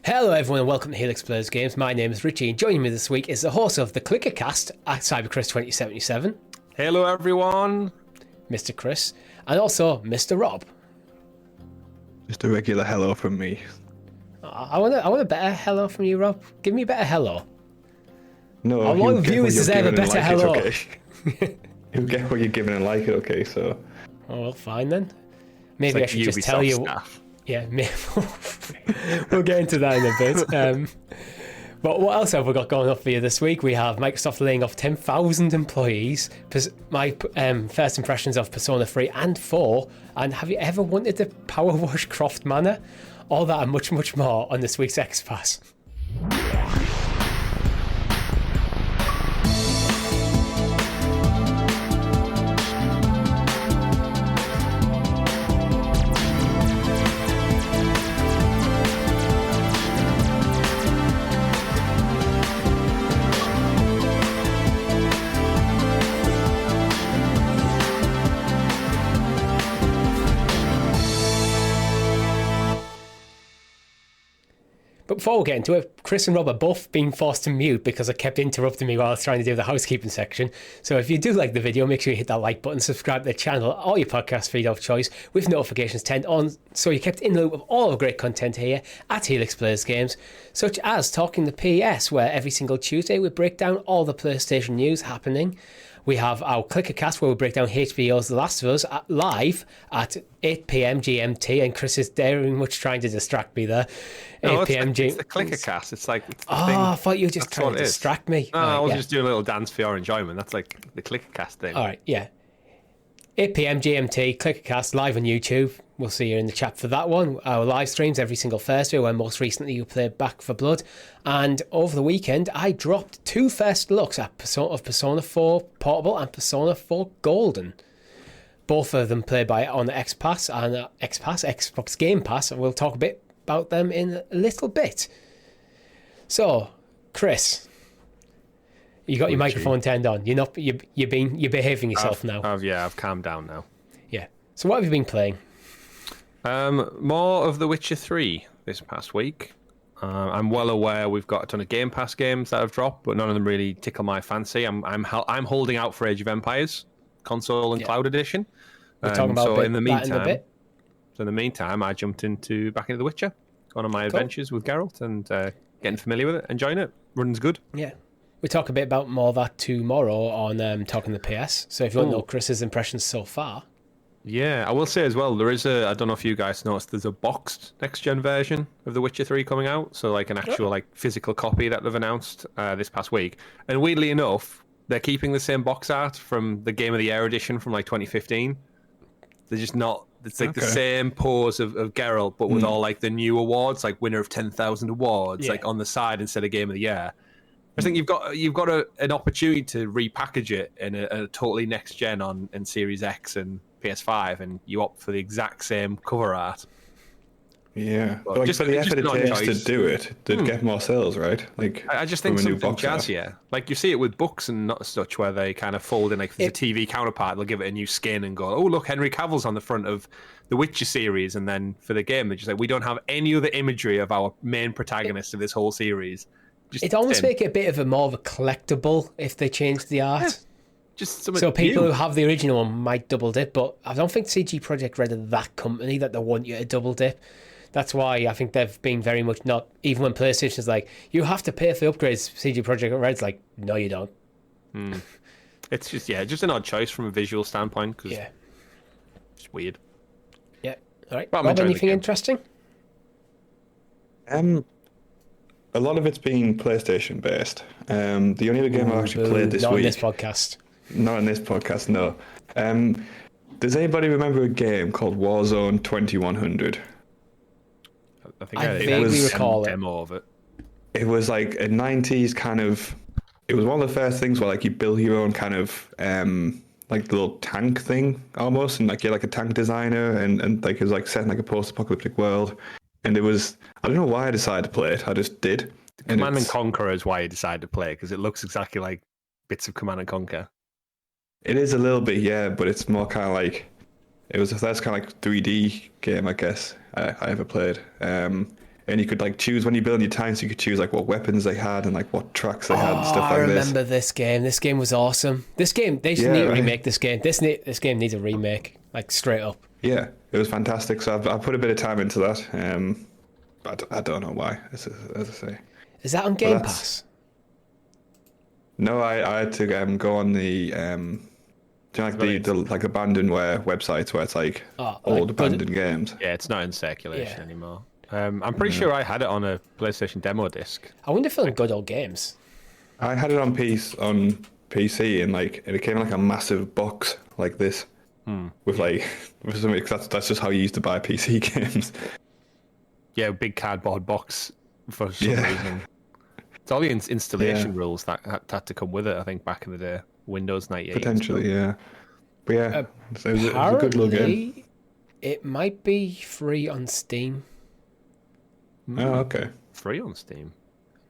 Hello everyone and welcome to Helix Plays Games. My name is Richie and joining me this week is the host of the ClickerCast at CyberChris2077, Hello everyone, Mr. Chris, and also Mr. Rob. Just a regular hello from me. I want a better hello from you, Rob. Give me a better hello. No, I want viewers to deserve a better hello. Okay. You get what you're given and like it, okay, so. Oh, well, fine then. Maybe it's I like should just Ubisoft tell you. Staff. Yeah, we'll get into that in a bit. But what else have we got going up for you this week? We have Microsoft laying off 10,000 employees, my first impressions of Persona 3 and 4, and have you ever wanted to power wash Croft Manor? All that and much, much more on this week's XPass. But before we get into it, Chris and Rob are both being forced to mute because I kept interrupting me while I was trying to do the housekeeping section. So if you do like the video, make sure you hit that like button, subscribe to the channel, or your podcast feed of choice with notifications turned on so you're kept in the loop of all the great content here at Helix Plays Games, such as Talking the PS, where every single Tuesday we break down all the PlayStation news happening. We have our ClickerCast where we break down HBO's The Last of Us live at 8 p.m. GMT, and Chris is very much trying to distract me there. No, 8 p.m. it's the ClickerCast. It's like it's the Oh, thing. I thought you were just That's trying what to it is. distract me. No, Right, I was yeah. just doing a little dance for your enjoyment. That's like the ClickerCast thing. All right, yeah. 8 p.m. GMT, ClickerCast live on YouTube. We'll see you in the chat for that one. Our live streams every single Thursday, where most recently you played Back for Blood. And over the weekend, I dropped two first looks at Persona 4 Portable and Persona 4 Golden. Both of them played by on XPass and Xbox Game Pass, and we'll talk a bit about them in a little bit. So, Chris, you got your microphone turned on. You're behaving yourself now. I've calmed down now. Yeah. So what have you been playing? More of The Witcher 3 this past week. I'm well aware we've got a ton of Game Pass games that have dropped, but none of them really tickle my fancy. I'm holding out for Age of Empires, console and cloud edition. We're talking about so in the that in a bit. meantime, I jumped back into The Witcher, gone on my adventures with Geralt and getting familiar with it, enjoying it. Runs good. Yeah. We talk a bit about more of that tomorrow on Talking the PS. So if you want to know Chris's impressions so far. Yeah, I will say as well, there is I don't know if you guys noticed, there's a boxed next-gen version of The Witcher 3 coming out. So like an actual physical copy that they've announced this past week. And weirdly enough, they're keeping the same box art from the Game of the Year edition from like 2015. They're just not, it's like the same pose of Geralt, but with all like the new awards, like winner of 10,000 awards, like on the side instead of Game of the Year. I think you've got an opportunity to repackage it in a totally next gen in Series X and PS5, and you opt for the exact same cover art. Yeah, but like for the effort it takes to do it, to get more sales, right? Like I just think something jazzier. Like you see it with books and not such, where they kind of fold in, like if there's a TV counterpart, they'll give it a new skin and go, oh look, Henry Cavill's on the front of the Witcher series, and then for the game, they're just like, we don't have any other imagery of our main protagonist of this whole series. It almost make it a bit of more of a collectible if they change the art. Yeah. Just so people who have the original one might double dip, but I don't think CG Projekt Red are that company that they want you to double dip. That's why I think they've been very much not, even when PlayStation's like, you have to pay for the upgrades, CG Projekt Red's like, no you don't. It's just an odd choice from a visual standpoint, because it's weird. Yeah, all right. Rob, anything interesting? A lot of it's been PlayStation based. The only other game I've actually played this week. Not in this podcast. Not in this podcast, no. Does anybody remember a game called Warzone 2100? I think I vaguely recall a demo of it. It was like a 90s kind of... It was one of the first things where like you build your own kind of like little tank thing almost, and like you're like a tank designer, and like it was like set in like a post-apocalyptic world. And it was, I don't know why I decided to play it. I just did. Command and Conquer is why I decided to play it, because it looks exactly like bits of Command and Conquer. It is a little bit, yeah, but it's more kind of like, it was the first kind of like 3D game, I guess, I ever played. It and you could like choose when you build your tanks. You could choose like what weapons they had and like what tracks they had and stuff I like this. remember this game. This game was awesome. This game, they should need to remake this game. This game needs a remake, like straight up. Yeah, it was fantastic. So I put a bit of time into that. But I don't know why, as I say. Is that on Game Pass? No, I had to go on the do you know, like the like abandonware websites where it's like old abandoned games. Yeah, it's not in circulation anymore. I'm pretty sure I had it on a PlayStation demo disc. I wonder if they're on good old games. I had it on PC and like it came in like a massive box like this with like with something. That's just how you used to buy PC games. Yeah, big cardboard box for some reason. It's all the installation rules that had to come with it. I think back in the day, Windows 98. Potentially, yeah. But yeah, it was a good little game. It might be free on Steam. Oh, okay. Free on Steam.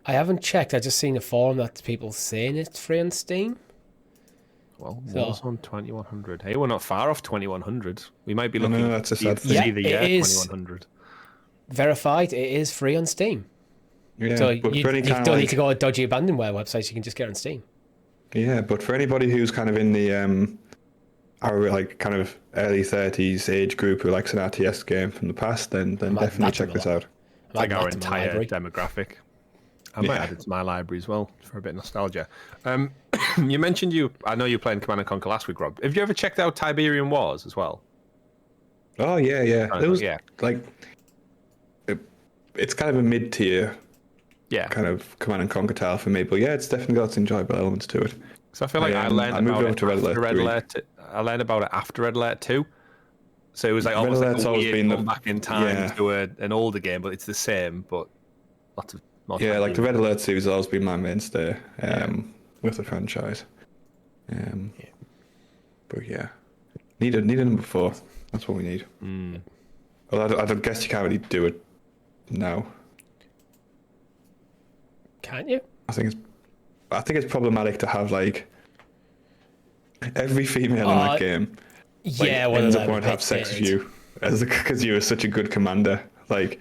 I haven't checked. I just seen a forum that people saying it's free on Steam. Well, what's on 2100? Hey, we're not far off 2100. We might be looking. No, that's a sad thing. See the year 2100. Verified, it is free on Steam. Yeah, so you don't need to go to dodgy abandonware websites. You can just get it on Steam. Yeah, but for anybody who's kind of in the our like kind of early 30s age group who likes an RTS game from the past, then definitely check this out. Like our entire demographic. I might add it to my library as well for a bit of nostalgia. You mentioned I know you were playing Command & Conquer last week, Rob. Have you ever checked out Tiberian Wars as well? Oh yeah. It was like it's kind of a mid-tier kind of Command & Conquer title for me, but yeah, it's definitely got some enjoyable elements to it. So I feel like I learned about it after Red Alert 2. So it was like almost like a weird going back in time to an older game, but it's the same, but lots of like the Red Alert series has always been my mainstay with the franchise. But yeah, need a number 4. That's what we need. Well, I guess you can't really do it now. Can't you? I think it's problematic to have like every female in that game. Ends up wanting to have sex with you because you are such a good commander. Like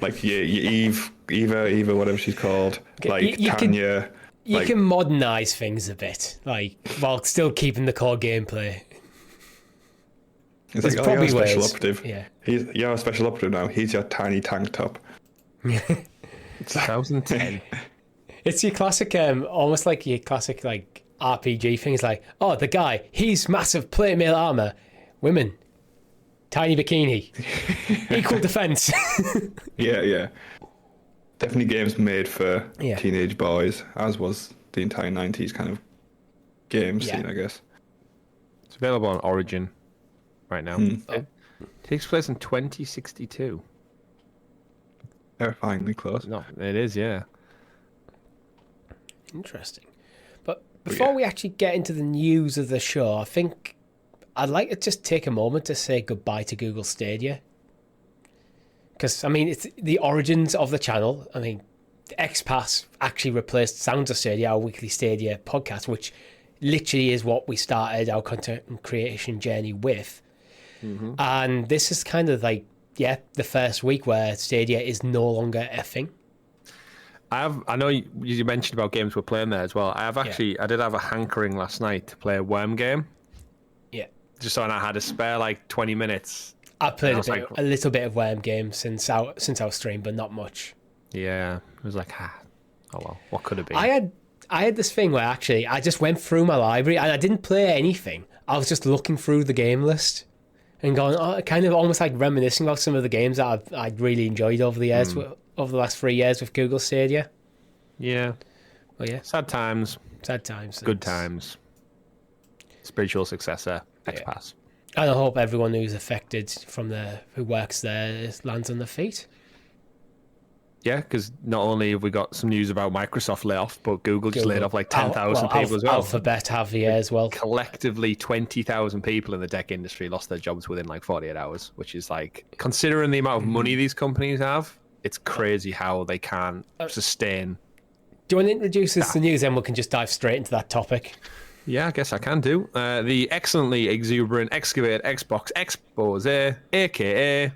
Eva, whatever she's called. Like Tanya. You can modernize things a bit, like while still keeping the core gameplay. It's like, you're a special operative. Yeah. You're a special operative now. He's your tiny tank top. It's 2010. It's your classic, almost like your classic like RPG thing. It's like, oh, the guy, he's massive plate mail armor, women, tiny bikini, equal defense. Yeah. Definitely games made for teenage boys, as was the entire 90s kind of game scene, I guess. It's available on Origin right now. It takes place in 2062. Terrifyingly close. No, it is, yeah. Interesting. But before we actually get into the news of the show, I think I'd like to just take a moment to say goodbye to Google Stadia. Because, I mean, it's the origins of the channel. I mean, XPass actually replaced Sounds of Stadia, our weekly Stadia podcast, which literally is what we started our content creation journey with. Mm-hmm. And this is kind of like, the first week where Stadia is no longer a thing. I know you mentioned about games we're playing there as well. I did have a hankering last night to play a Worm game. Yeah. Just so I had a spare like 20 minutes. I played a little bit of Worm game since our stream, but not much. Yeah. It was like, oh well, what could it be? I had this thing where actually I just went through my library and I didn't play anything. I was just looking through the game list and going, kind of almost like reminiscing about some of the games that I'd really enjoyed over the years, over the last 3 years with Google Stadia. Yeah. Well, yeah. Sad times. Good times. Spiritual successor, XPass. And I hope everyone who's affected who works there lands on their feet. Yeah, because not only have we got some news about Microsoft layoff, but Google just laid off like 10,000 people as well. Alphabet have as well. Collectively, 20,000 people in the tech industry lost their jobs within like 48 hours, which is like, considering the amount of money these companies have, it's crazy how they can sustain. Do you want to introduce us to the news, then we can just dive straight into that topic? Yeah, I guess I can do. The excellently exuberant Excavate Xbox expose, aka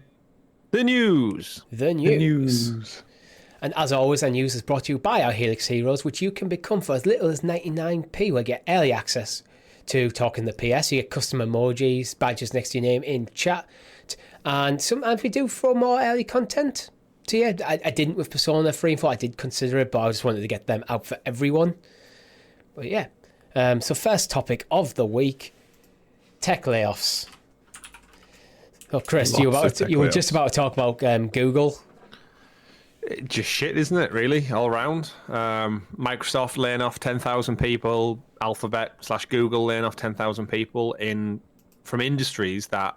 The news. The news. And as always, our news is brought to you by our Helix Heroes, which you can become for as little as 99p, where you get early access to Talking the PS. You get custom emojis, badges next to your name in chat. And sometimes we do throw more early content to you. I didn't with Persona 3 and 4. I did consider it, but I just wanted to get them out for everyone. But yeah. So first topic of the week, tech layoffs. Oh, Chris, you were just about to talk about Google. Just shit, isn't it, really, all round? Microsoft laying off 10,000 people, Alphabet/Google laying off 10,000 people from industries that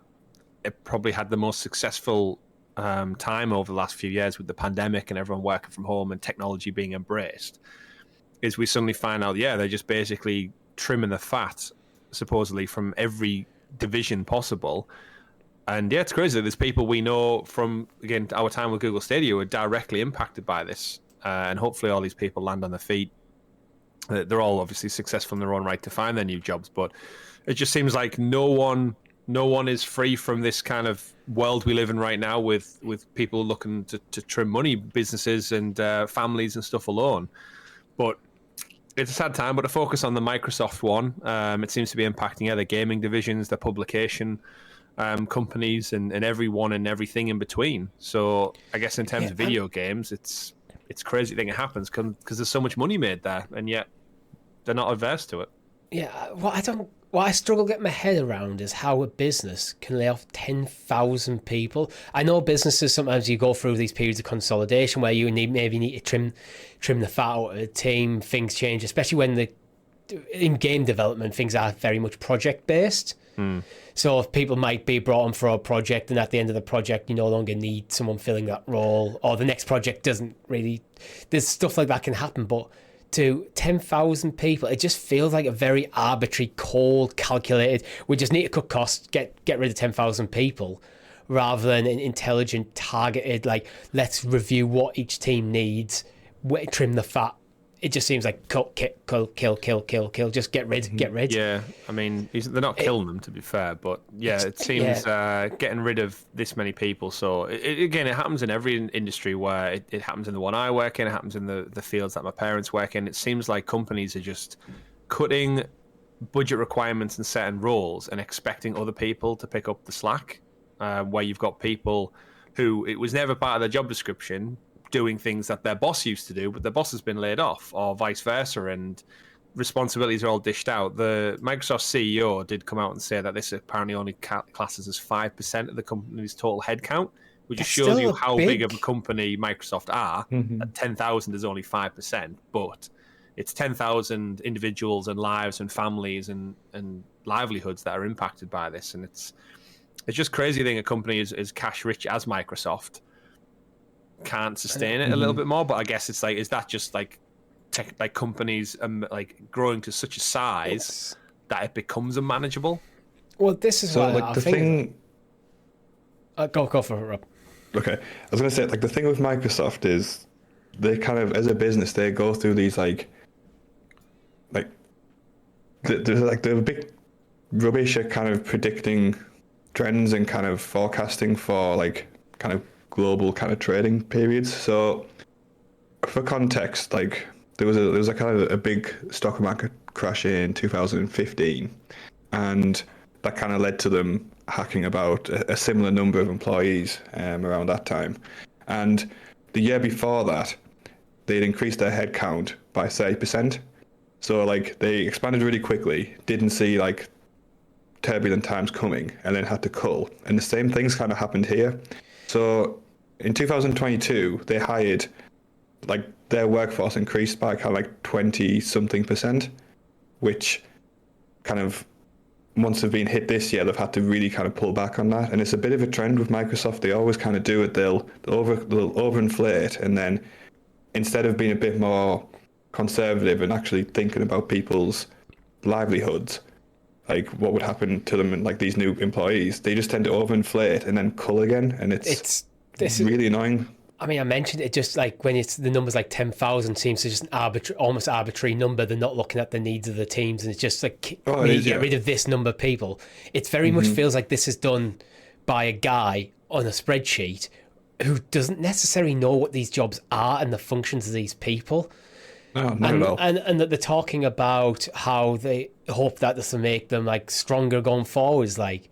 it probably had the most successful time over the last few years with the pandemic and everyone working from home and technology being embraced. Is we suddenly find out, they're just basically trimming the fat, supposedly, from every division possible. And yeah, it's crazy. There's people we know from, again, our time with Google Stadia who are directly impacted by this. And hopefully all these people land on their feet. They're all obviously successful in their own right to find their new jobs. But it just seems like no one is free from this kind of world we live in right now with people looking to trim money, businesses and families and stuff alone. But it's a sad time. But to focus on the Microsoft one, it seems to be impacting other gaming divisions, the publication companies and everyone and everything in between. So I guess in terms of video games, it's crazy thing that happens because there's so much money made there, and yet they're not averse to it. Yeah, what I struggle to get my head around is how a business can lay off 10,000 people. I know businesses, sometimes you go through these periods of consolidation where you maybe need to trim the fat out of the team. Things change, especially when in game development, things are very much project based. So if people might be brought on for a project, and at the end of the project you no longer need someone filling that role, or the next project doesn't really, there's stuff like that can happen. But to 10,000 people, it just feels like a very arbitrary, cold, calculated, we just need to cut costs, get rid of 10,000 people, rather than an intelligent, targeted, like, let's review what each team needs, trim the fat. It just seems like kill, just get rid. Yeah, I mean, they're not killing them, to be fair, but yeah, it seems getting rid of this many people. So it happens in every industry where it happens in the one I work in, it happens in the fields that my parents work in. It seems like companies are just cutting budget requirements and setting roles and expecting other people to pick up the slack, where you've got people who it was never part of their job description, doing things that their boss used to do, but their boss has been laid off, or vice versa, and responsibilities are all dished out. The Microsoft CEO did come out and say that this apparently only classes as 5% of the company's total headcount, which just shows you how big of a company Microsoft are. 10,000 is only 5%, but it's 10,000 individuals and lives and families and livelihoods that are impacted by this. And it's just crazy thing a company as cash rich as Microsoft can't sustain it a little bit more. But I guess it's like, is that just like companies like growing to such a size that it becomes unmanageable? Well, this is so like the thing. Go for it, Rob. Okay, I was gonna say, like, the thing with Microsoft is they kind of, as a business, they go through these they're a bit rubbish at kind of predicting trends and kind of forecasting for like kind of global kind of trading periods. So for context, like there was a kind of a big stock market crash in 2015, and that kind of led to them hacking about a similar number of employees around that time. And the year before that, they'd increased their headcount by 30%. So like they expanded really quickly, didn't see like turbulent times coming, and then had to cull. And the same things kind of happened here. So in 2022, they hired, like, their workforce increased by kind of like 20-something%, which kind of, once they've been hit this year, they've had to really kind of pull back on that. And it's a bit of a trend with Microsoft. They always kind of do it. They'll overinflate, and then instead of being a bit more conservative and actually thinking about people's livelihoods, like what would happen to them and like these new employees, they just tend to overinflate and then cull again, and it's really annoying. I mean, I mentioned it, just like when it's the numbers like 10,000 seems to just an almost arbitrary number. They're not looking at the needs of the teams, and it's just like, get rid of this number of people. It very much feels like this is done by a guy on a spreadsheet who doesn't necessarily know what these jobs are and the functions of these people. No, not at all. And that they're talking about how they hope that this will make them like stronger going forwards. Like,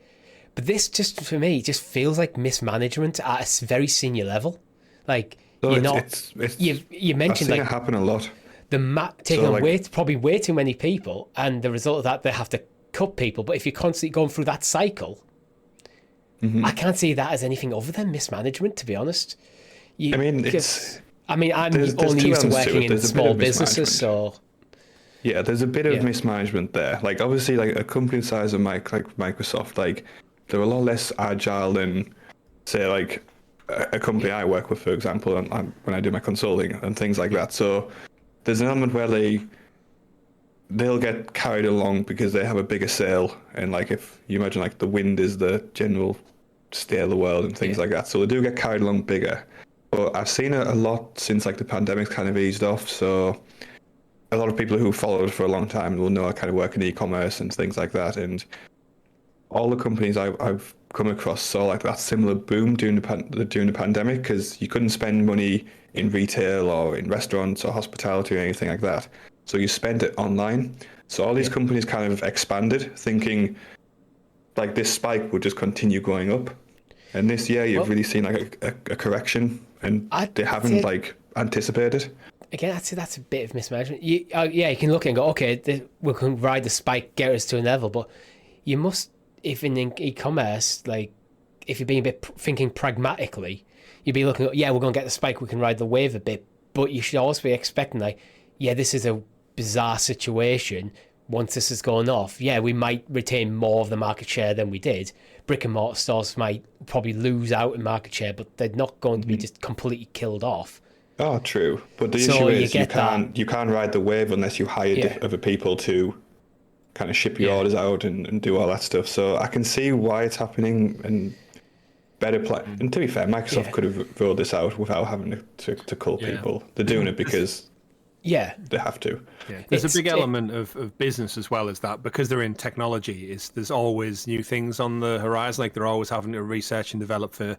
but this just for me just feels like mismanagement at a very senior level. Like No, you're it's, not. it's, You mentioned I've seen like it happen a lot. taking So, on probably way too many people, and the result of that they have to cut people. But if you're constantly going through that cycle, I can't see that as anything other than mismanagement. To be honest, I mean, I'm there's only two used to elements to working it. in There's a bit small of businesses, so yeah, there's a bit of mismanagement there. Like obviously, like a company the size of like Microsoft, like they're a lot less agile than say like a company I work with, for example, and when I do my consulting and things like that. So there's an element where they'll get carried along because they have a bigger sale, and like if you imagine like the wind is the general state of the world and things like that, so they do get carried along bigger. But I've seen it a lot since like the pandemic's kind of eased off. So a lot of people who followed for a long time will know I kind of work in e-commerce and things like that, and all the companies I've come across saw like that similar boom during the pandemic because you couldn't spend money in retail or in restaurants or hospitality or anything like that. So you spent it online. So all these companies kind of expanded, thinking like this spike would just continue going up. And this year you've really seen like a correction, and they haven't like anticipated. Again, I'd say that's a bit of mismanagement. You can look and go, okay, we can ride the spike, get us to a level, but you must, if in e-commerce, like if you're being a bit thinking pragmatically, you'd be looking at, we're going to get the spike, we can ride the wave a bit, but you should also be expecting like, this is a bizarre situation. Once this has gone off, we might retain more of the market share than we did. Brick and mortar stores might probably lose out in market share, but they're not going to be just completely killed off. Oh, true. But the issue is you can't ride the wave unless you hire other people to kind of ship your orders out and do all that stuff. So I can see why it's happening, and better plan. And to be fair, Microsoft could have rolled this out without having to cull people. They're doing it because they have to. Yeah. There's a big element of business as well as that, because they're in technology. There's always new things on the horizon. Like they're always having to research and develop for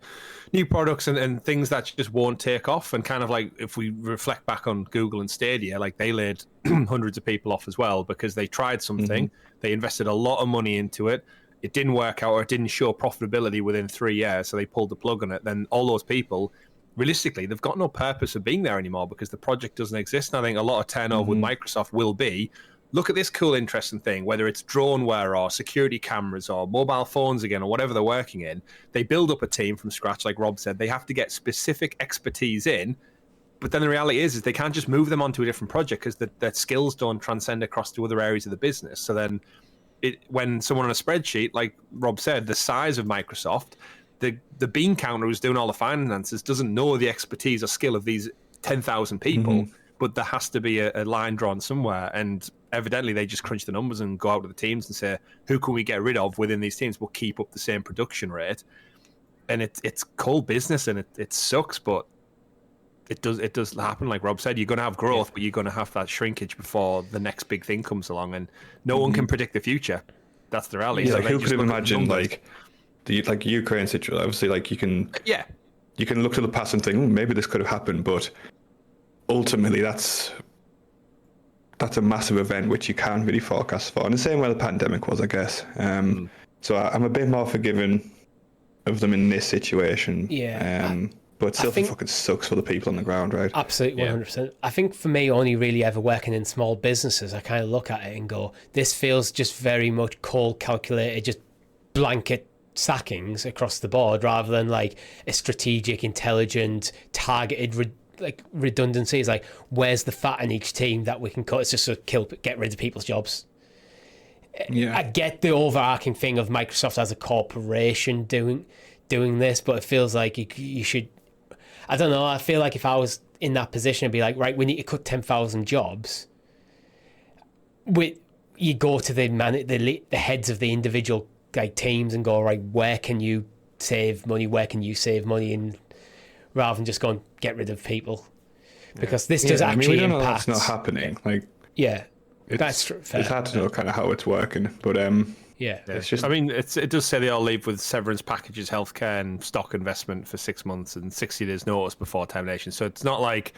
new products and things that just won't take off. And kind of like if we reflect back on Google and Stadia, like they laid hundreds of people off as well because they tried something, they invested a lot of money into it. It didn't work out, or it didn't show profitability within 3 years, so they pulled the plug on it. Then all those people, realistically, they've got no purpose of being there anymore because the project doesn't exist. And I think a lot of turnover with Microsoft will be, look at this cool, interesting thing, whether it's droneware or security cameras or mobile phones again or whatever they're working in. They build up a team from scratch, like Rob said. They have to get specific expertise in. But then the reality is they can't just move them onto a different project because their skills don't transcend across to other areas of the business. So then when someone on a spreadsheet, like Rob said, the size of Microsoft, the bean counter who's doing all the finances doesn't know the expertise or skill of these 10,000 people, but there has to be a line drawn somewhere. And evidently they just crunch the numbers and go out to the teams and say, who can we get rid of within these teams? We'll keep up the same production rate. And it's cold business, and it sucks, but it does happen. Like Rob said, you're going to have growth, but you're going to have that shrinkage before the next big thing comes along, and no one can predict the future. That's the reality. Yeah, So like who could have imagined like the Ukraine situation? Obviously, like you can look to the past and think, maybe this could have happened, but ultimately that's a massive event which you can't really forecast for. In the same way the pandemic was, I guess. So I'm a bit more forgiving of them in this situation. But it still fucking sucks for the people on the ground, right? Absolutely, 100%. I think for me, only really ever working in small businesses, I kind of look at it and go, this feels just very much cold, calculated, just blanket sackings across the board, rather than like a strategic, intelligent, targeted redundancy. It's like, where's the fat in each team that we can cut? It's just to get rid of people's jobs. I get the overarching thing of Microsoft as a corporation doing this, but it feels like you should. I don't know. I feel like if I was in that position, I'd be like, right, we need to cut 10,000 jobs. You go to the heads of the individual teams and go, right, where can you save money? Where can you save money? And rather than just going get rid of people, because this does actually we don't know impact. That's not happening. Like that's true. It's hard to know kind of how it's working, but Yeah. It's just, I mean, it does say they all leave with severance packages, healthcare, and stock investment for 6 months and 60 days notice before termination. So it's not like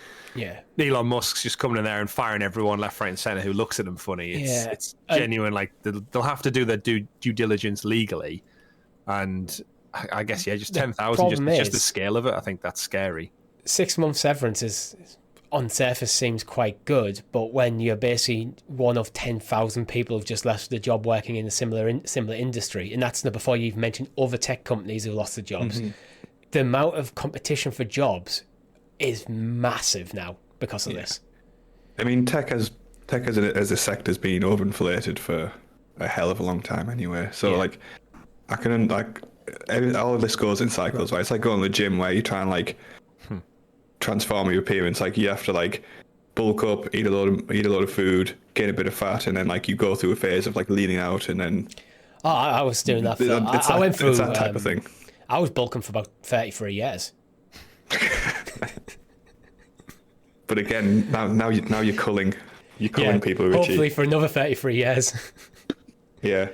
Elon Musk's just coming in there and firing everyone left, right, and center who looks at them funny. It's genuine. Like they'll have to do their due diligence legally, and I guess just 10,000. Just the scale of it, I think that's scary. 6 months severance is on surface seems quite good, but when you're basically one of 10,000 people who've just left the job working in a similar industry, and that's before you even mention other tech companies who lost their jobs, the amount of competition for jobs is massive now because of this. I mean, tech as a sector has been overinflated for a hell of a long time anyway. So like, I can all of this goes in cycles, right? It's like going to the gym where you try and like transform your appearance. Like you have to like bulk up, eat a lot of food, gain a bit of fat, and then like you go through a phase of like leaning out, and then I was doing that. I went through that type of thing. I was bulking for about 33 years. But again, now you're culling people who are hopefully cheap. for another 33 years. Yeah,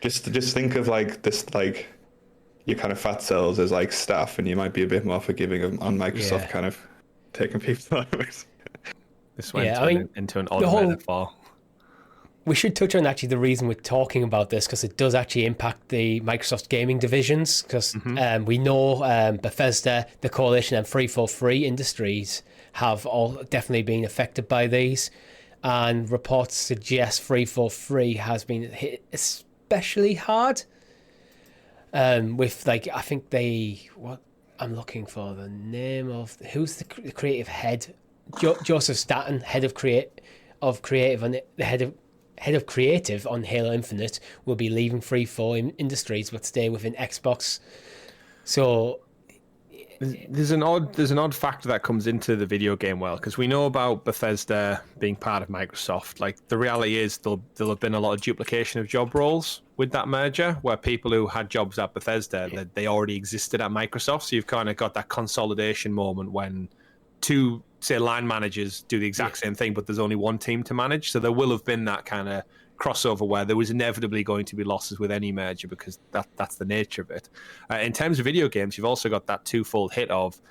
just think of like this, like your kind of fat cells as like staff, and you might be a bit more forgiving on Microsoft kind of taking people out of it. This went into an odd metaphor. We should touch on actually the reason we're talking about this, because it does actually impact the Microsoft gaming divisions, because we know Bethesda, the Coalition, and 343 Industries have all definitely been affected by these, and reports suggest 343 has been hit especially hard. With like, I think I'm looking for the name of who's the creative head, Joseph Staten, head of creative, and the head of creative on Halo Infinite will be leaving 343 Industries but stay within Xbox. So there's an odd factor that comes into the video game world, because we know about Bethesda being part of Microsoft. Like, the reality is there'll have been a lot of duplication of job roles with that merger, where people who had jobs at Bethesda, they already existed at Microsoft. So you've kind of got that consolidation moment when two, say, line managers do the exact same thing, but there's only one team to manage. So there will have been that kind of crossover where there was inevitably going to be losses with any merger, because that's the nature of it. In terms of video games, you've also got that twofold hit of,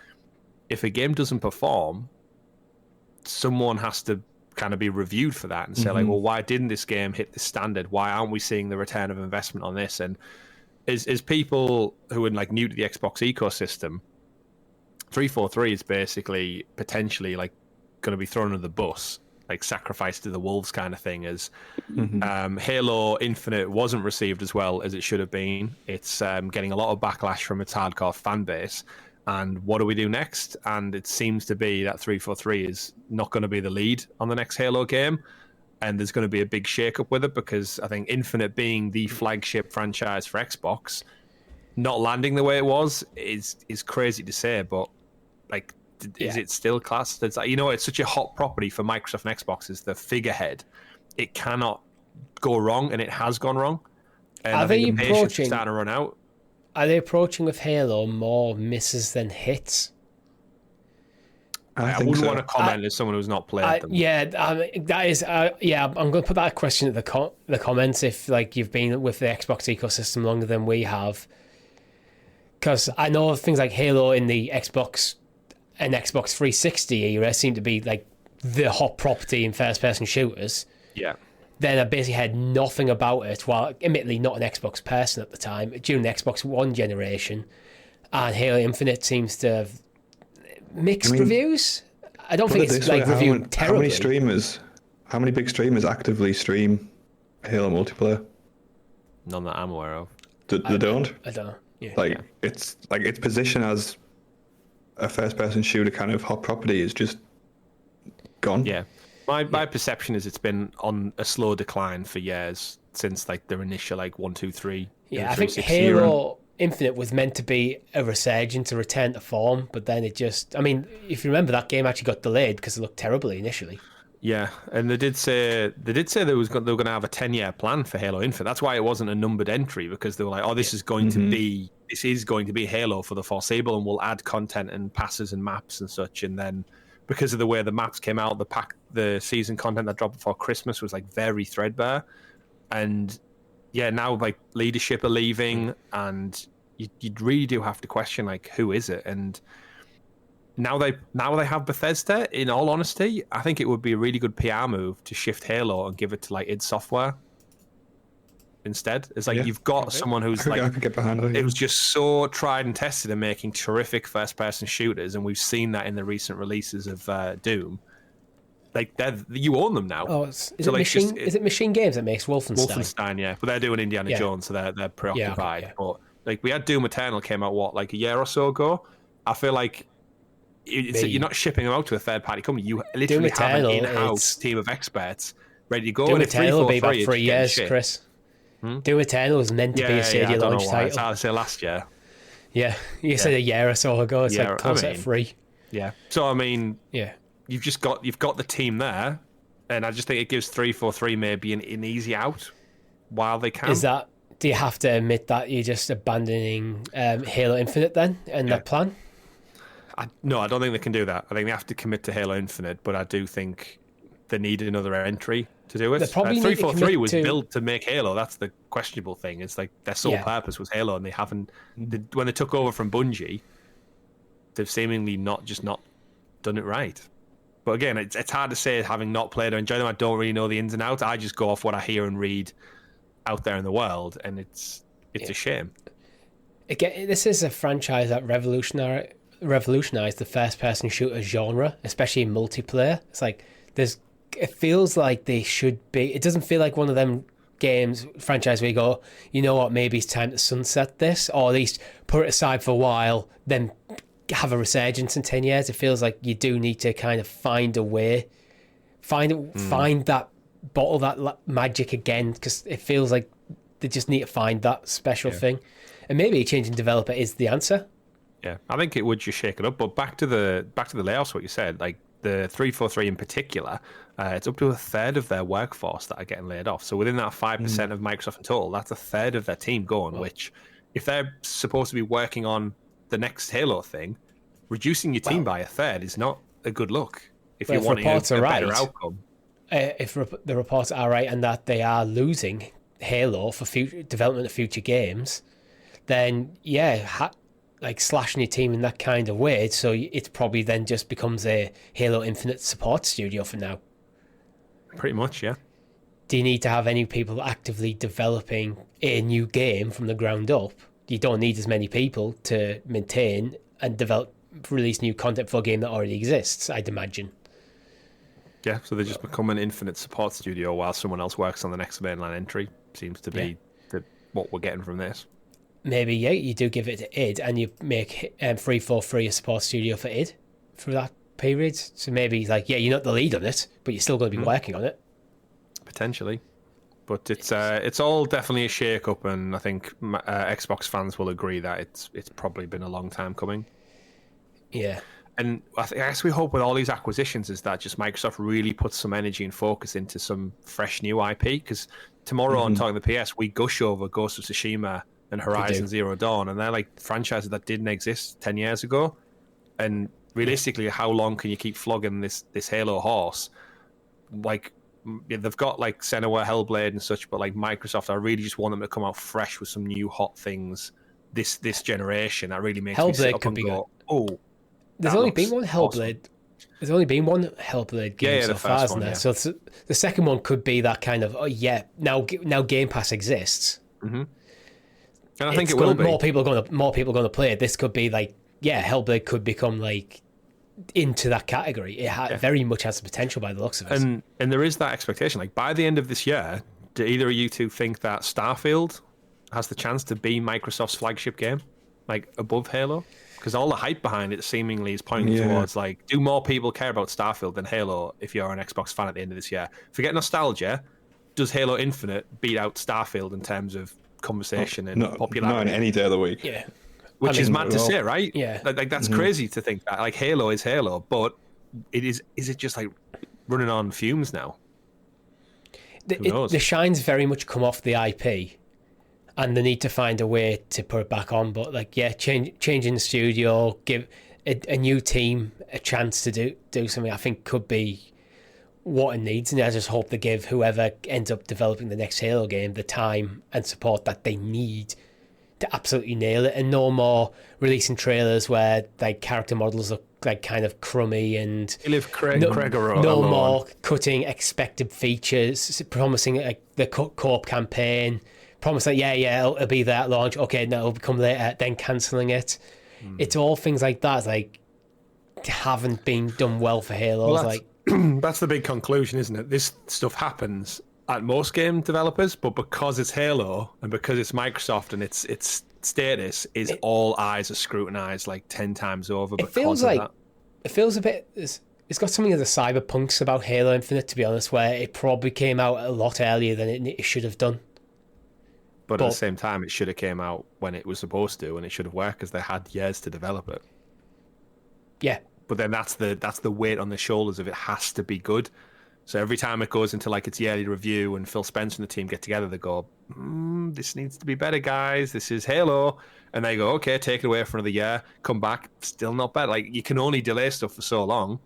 if a game doesn't perform, someone has to kind of be reviewed for that and say, like, well, why didn't this game hit the standard? Why aren't we seeing the return of investment on this? And as people who are like new to the Xbox ecosystem, 343 is basically potentially like going to be thrown under the bus, like sacrificed to the wolves kind of thing, as Halo Infinite wasn't received as well as it should have been. It's getting a lot of backlash from its hardcore fan base. And what do we do next? And it seems to be that 343 is not going to be the lead on the next Halo game. And there's going to be a big shake-up with it, because I think Infinite, being the flagship franchise for Xbox, not landing the way it was is crazy to say, but like, is it still classed? It's like, it's such a hot property for Microsoft and Xbox as the figurehead. It cannot go wrong, and it has gone wrong. And I think the patience is starting to run out. Are they approaching with Halo more misses than hits? I wouldn't want to comment as someone who's not played them. That is. I'm going to put that question at the comments, if like you've been with the Xbox ecosystem longer than we have, because I know things like Halo in the Xbox and Xbox 360 era seem to be like the hot property in first-person shooters. Yeah. Then I basically had nothing about it, while admittedly not an Xbox person at the time, during the Xbox One generation. And Halo Infinite seems to have mixed reviews. I don't think it's like reviewed terribly. How many big streamers actively stream Halo multiplayer? None that I'm aware of. They don't? I don't know. Yeah. It's like its position as a first-person shooter kind of hot property is just gone. Yeah. My perception is it's been on a slow decline for years, since like their initial 1, 2, 3. Yeah, I think Halo Infinite was meant to be a resurgence, a return to form, but then it just, I mean, if you remember, that game actually got delayed because it looked terribly initially. Yeah, and they did say they were going to have a 10-year plan for Halo Infinite. That's why it wasn't a numbered entry, because they were like, this is going to be Halo for the foreseeable, and we'll add content and passes and maps and such. And then, because of the way the maps came out, the season content that dropped before Christmas was like very threadbare, and yeah, now like leadership are leaving, and you really do have to question like who is it? And now they have Bethesda. In all honesty, I think it would be a really good PR move to shift Halo and give it to like id Software instead. It's like you've got someone who's like I could get behind it. it was just so tried and tested in making terrific first-person shooters, and we've seen that in the recent releases of Doom. Like you own them now. Oh, is it Machine Games that makes Wolfenstein? Wolfenstein, yeah, but they're doing Indiana Jones, so they're preoccupied. Yeah. But like we had Doom Eternal came out like a year or so ago. I feel like you're not shipping them out to a third-party company. You literally have an in-house team of experts ready to go. Doom and Eternal will be about 3 years, Chris. Doom Eternal was meant to be a Stadia launch title. I'd say last year. Yeah, you said a year or so ago. It's like closer to 3. Yeah. So I mean, you've got the team there, and I just think it gives 343 maybe an easy out while they can. Do you have to admit that you're just abandoning Halo Infinite then in that plan? No, I don't think they can do that. I think they have to commit to Halo Infinite, but I do think they needed another entry to do it. 343 was built to make Halo. That's the questionable thing. It's like their sole purpose was Halo, and they haven't. When they took over from Bungie, they've seemingly not done it right. But again, it's hard to say, having not played or enjoyed them. I don't really know the ins and outs. I just go off what I hear and read out there in the world, and it's a shame. Again, this is a franchise that revolutionized the first-person shooter genre, especially in multiplayer. It's like it feels like they should be. It doesn't feel like one of them franchise where you go, you know what, maybe it's time to sunset this, or at least put it aside for a while, then have a resurgence in 10 years. It feels like you do need to kind of find a way, find that bottle, that magic again, because it feels like they just need to find that special thing. And maybe a changing developer is the answer. Yeah, I think it would just shake it up. But back to the layoffs, what you said, like the 343 in particular, it's up to a third of their workforce that are getting laid off. So within that 5% of Microsoft in total, that's a third of their team gone, which if they're supposed to be working on the next Halo thing, reducing your team by a third is not a good look if you're wanting a better outcome. If the reports are right and that they are losing Halo for future development of future games, then like slashing your team in that kind of way, so it probably then just becomes a Halo Infinite support studio for now. Pretty much, yeah. Do you need to have any people actively developing a new game from the ground up? You don't need as many people to maintain and release new content for a game that already exists, I'd imagine. Yeah, so they just become an Infinite support studio while someone else works on the next mainline entry. Seems to be what we're getting from this. Maybe, you do give it to id, and you make 343 a support studio for id for that period. So maybe, like, you're not the lead on it, but you're still going to be working on it. Potentially. But it's all definitely a shake-up, and I think Xbox fans will agree that it's probably been a long time coming. Yeah. And I guess we hope with all these acquisitions is that just Microsoft really puts some energy and focus into some fresh new IP, because tomorrow on Talking the PS, we gush over Ghost of Tsushima and Horizon Zero Dawn, and they're like franchises that didn't exist 10 years ago. And realistically, how long can you keep flogging this Halo horse? Like, they've got like Senua, Hellblade and such, but like Microsoft, I really just want them to come out fresh with some new hot things this generation. That really makes me sit up and go, oh, there's only been one Hellblade. Awesome. There's only been one Hellblade game so far, isn't there? So the second one could be that kind of, now Game Pass exists. Mm-hmm. And I think it will be. More people are going to play it. This could be like, Hellblade could become like into that category. It very much has the potential by the looks of it. And there is that expectation. Like by the end of this year, do either of you two think that Starfield has the chance to be Microsoft's flagship game, like above Halo? Because all the hype behind it seemingly is pointing towards like, do more people care about Starfield than Halo if you're an Xbox fan at the end of this year? Forget nostalgia. Does Halo Infinite beat out Starfield in terms of conversation and popularity? Not on any day of the week. Yeah. Which is mad to say, right? Yeah. Like that's crazy to think that. Like Halo is Halo, but is it just like running on fumes now? The shine's very much come off the IP, and they need to find a way to put it back on. But like, changing the studio, give a new team a chance to do something, I think could be what it needs, and I just hope they give whoever ends up developing the next Halo game the time and support that they need to absolutely nail it, and no more releasing trailers where like character models look like kind of crummy, and no more cutting expected features, promising the co-op campaign, promising it'll be there at launch, okay, no, it'll become later, then cancelling it. It's all things like that, like haven't been done well for Halo. Well, like that's the big conclusion, isn't it? This stuff happens at most game developers, but because it's Halo and because it's Microsoft and its status is all eyes are scrutinized like 10 times over. It feels a bit. It's got something of the cyberpunks about Halo Infinite, to be honest, where it probably came out a lot earlier than it should have done. But at the same time, it should have came out when it was supposed to, and it should have worked because they had years to develop it. Yeah. But then that's the weight on the shoulders of it has to be good. So every time it goes into like its yearly review and Phil Spencer and the team get together, they go, this needs to be better, guys. This is Halo. And they go, okay, take it away for another year. Come back, still not better. Like, you can only delay stuff for so long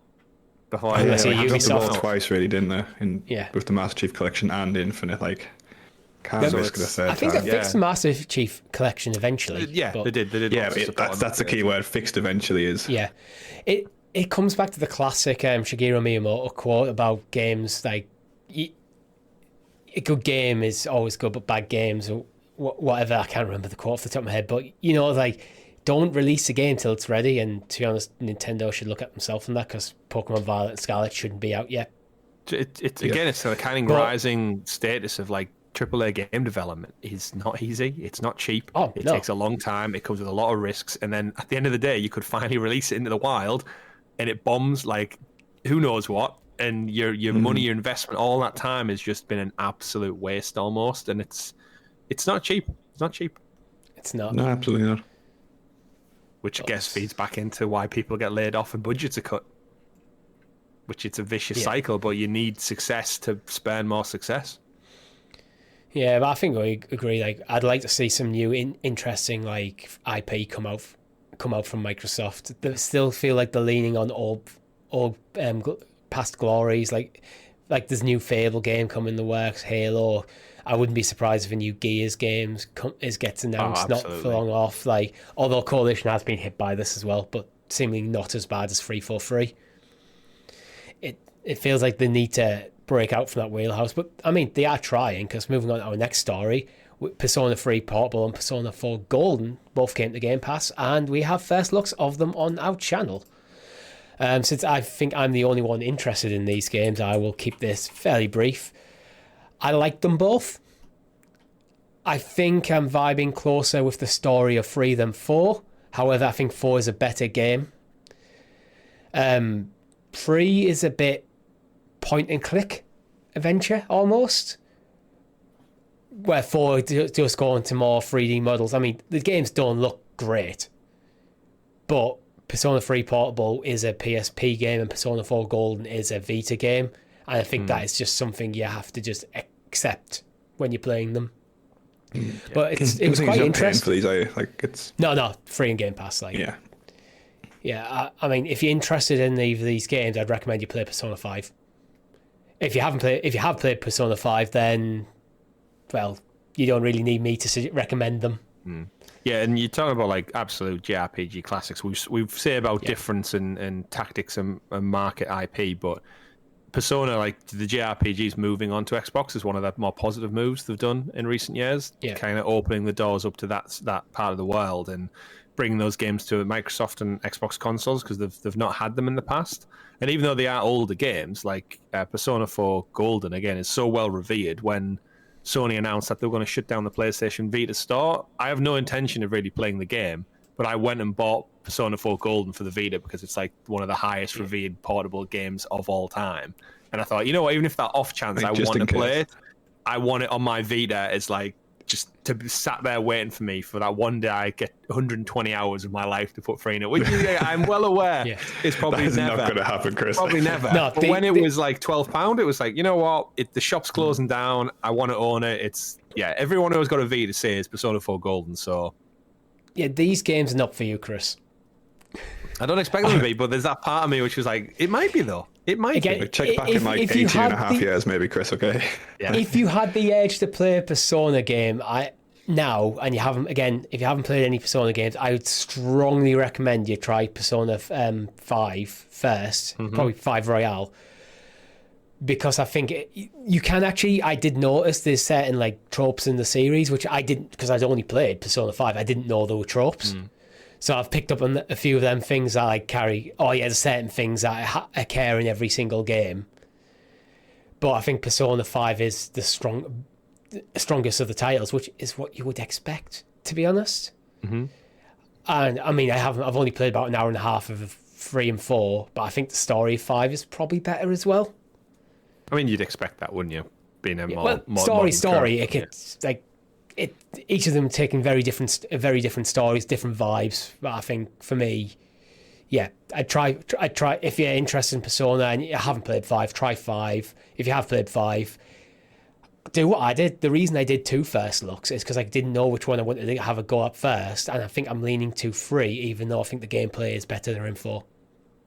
before they dropped the ball twice, really, didn't they? With the Master Chief Collection and Infinite, like, can't risk the third time. I think they fixed the Master Chief Collection eventually. They did. Yeah, that's the key word. Fixed eventually is. Yeah, it comes back to the classic Shigeru Miyamoto quote about games like a good game is always good, but bad games or whatever. I can't remember the quote off the top of my head, but like, don't release a game till it's ready. And to be honest, Nintendo should look at themselves on that, because Pokemon Violet and Scarlet shouldn't be out yet. It's the kind of rising status of like AAA game development is not easy. It's not cheap. It takes a long time. It comes with a lot of risks. And then at the end of the day, you could finally release it into the wild and it bombs like who knows what. And your money, your investment, all that time has just been an absolute waste almost. And it's not cheap. It's not cheap. It's not. No, absolutely not. Which I guess feeds back into why people get laid off and budgets are cut. Which it's a vicious cycle, but you need success to spurn more success. Yeah, but I think we agree. Like, I'd like to see some new, interesting like IP come out from Microsoft. They still feel like they're leaning on old past glories. Like there's a new Fable game coming in the works. Halo. I wouldn't be surprised if a new Gears game gets announced not for long off. Like, although Coalition has been hit by this as well, but seemingly not as bad as 343. It feels like they need to break out from that wheelhouse, but I mean they are trying, because moving on to our next story, Persona 3 Portable and Persona 4 Golden both came to Game Pass, and we have first looks of them on our channel. Since I think I'm the only one interested in these games, I will keep this fairly brief. I like them both. I think I'm vibing closer with the story of 3 than 4. However, I think 4 is a better game. 3 is a bit point and click adventure almost, where 4 just go into more 3D models. I mean, the games don't look great, but Persona 3 Portable is a PSP game and Persona 4 Golden is a Vita game, and I think that is just something you have to just accept when you're playing them. But it was quite interesting. For these, it's no free in Game Pass. Yeah. I mean, if you're interested in either of these games, I'd recommend you play Persona 5. If you have played Persona 5, then, well, you don't really need me to recommend them. Yeah, and you're talking about like absolute JRPG classics. We've said about difference in tactics and market IP, but Persona, like the JRPGs moving on to Xbox, is one of the more positive moves they've done in recent years. Kind of opening the doors up to that part of the world and bringing those games to Microsoft and Xbox consoles, because they've not had them in the past. And even though they are older games, like Persona 4 Golden, again, is so well revered. When Sony announced that they were going to shut down the PlayStation Vita store, I have no intention of really playing the game, but I went and bought Persona 4 Golden for the Vita because it's like one of the highest revered portable games of all time. And I thought, you know what, even if that off chance I want to play it, I want it on my Vita as like, just to be sat there waiting for me for that one day I get 120 hours of my life to put free in it, which I'm well aware is probably That's never not going to happen, Chris. Probably never. But when it was like £12, it was like, you know what? The shop's closing down. I want to own it. Everyone who's got a Vita says Persona 4 Golden. So these games are not for you, Chris. I don't expect them to be, but there's that part of me which was like, it might be though. It might Again, be. Check back in like if you 18 and a had half the- years, maybe, Chris, okay? Yeah. If you had the urge to play a Persona game, now, and you haven't, again, if you haven't played any Persona games, I would strongly recommend you try Persona 5 first, probably 5 Royale, because I think you can actually, I did notice there's certain like tropes in the series, which I didn't, because I'd only played Persona 5, I didn't know there were tropes. So I've picked up on a few of them things that I carry. Oh yeah, there's certain things that I care in every single game. But I think Persona 5 is the strongest of the titles, which is what you would expect, to be honest. And I mean, I've only played about an hour and a half of 3 and 4, but I think the story of 5 is probably better as well. I mean, you'd expect that, wouldn't you? Being a more story. current, Each of them taking very different stories, different vibes. But I think for me, yeah, I'd try. If you're interested in Persona and you haven't played 5, try 5. If you have played 5, do what I did. The reason I did 2 first looks is because I didn't know which one I wanted to have a go at first, and I think I'm leaning to 3, even though I think the gameplay is better than in 4.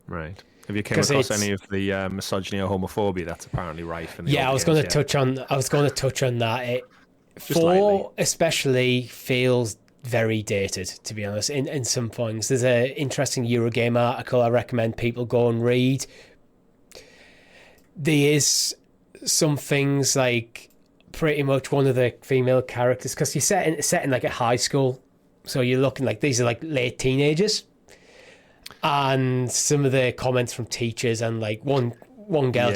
Right. Have you come across any of the misogyny or homophobia that's apparently rife in the Yeah, I was going to touch on. that. 4 especially feels very dated, to be honest, in some points. There's an interesting Eurogame article I recommend people go and read. There is some things like pretty much one of the female characters, because you're set in like a high school, so you're looking like these are like late teenagers, and some of the comments from teachers and like one girl,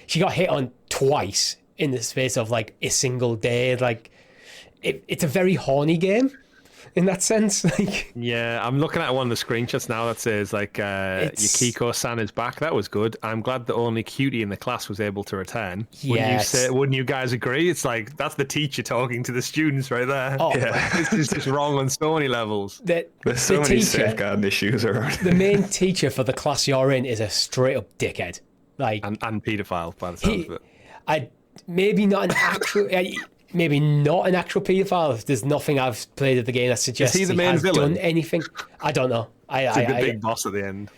she got hit on twice in the space of like a single day. Like it's a very horny game in that sense. Like, yeah, I'm looking at one of the screenshots now that says like Yukiko-san is back. That was good. I'm glad the only cutie in the class was able to return. Yes. Wouldn't you guys agree? It's like that's the teacher talking to the students right there. Oh, This is just wrong on so many levels. There's so many safeguarding issues around. The main teacher for the class you're in is a straight up dickhead. Like, and paedophile by the sounds of it. Maybe not an actual paedophile. There's nothing I've played of the game that suggests Is he the main has villain? done anything. I don't know. It's like the big boss at the end.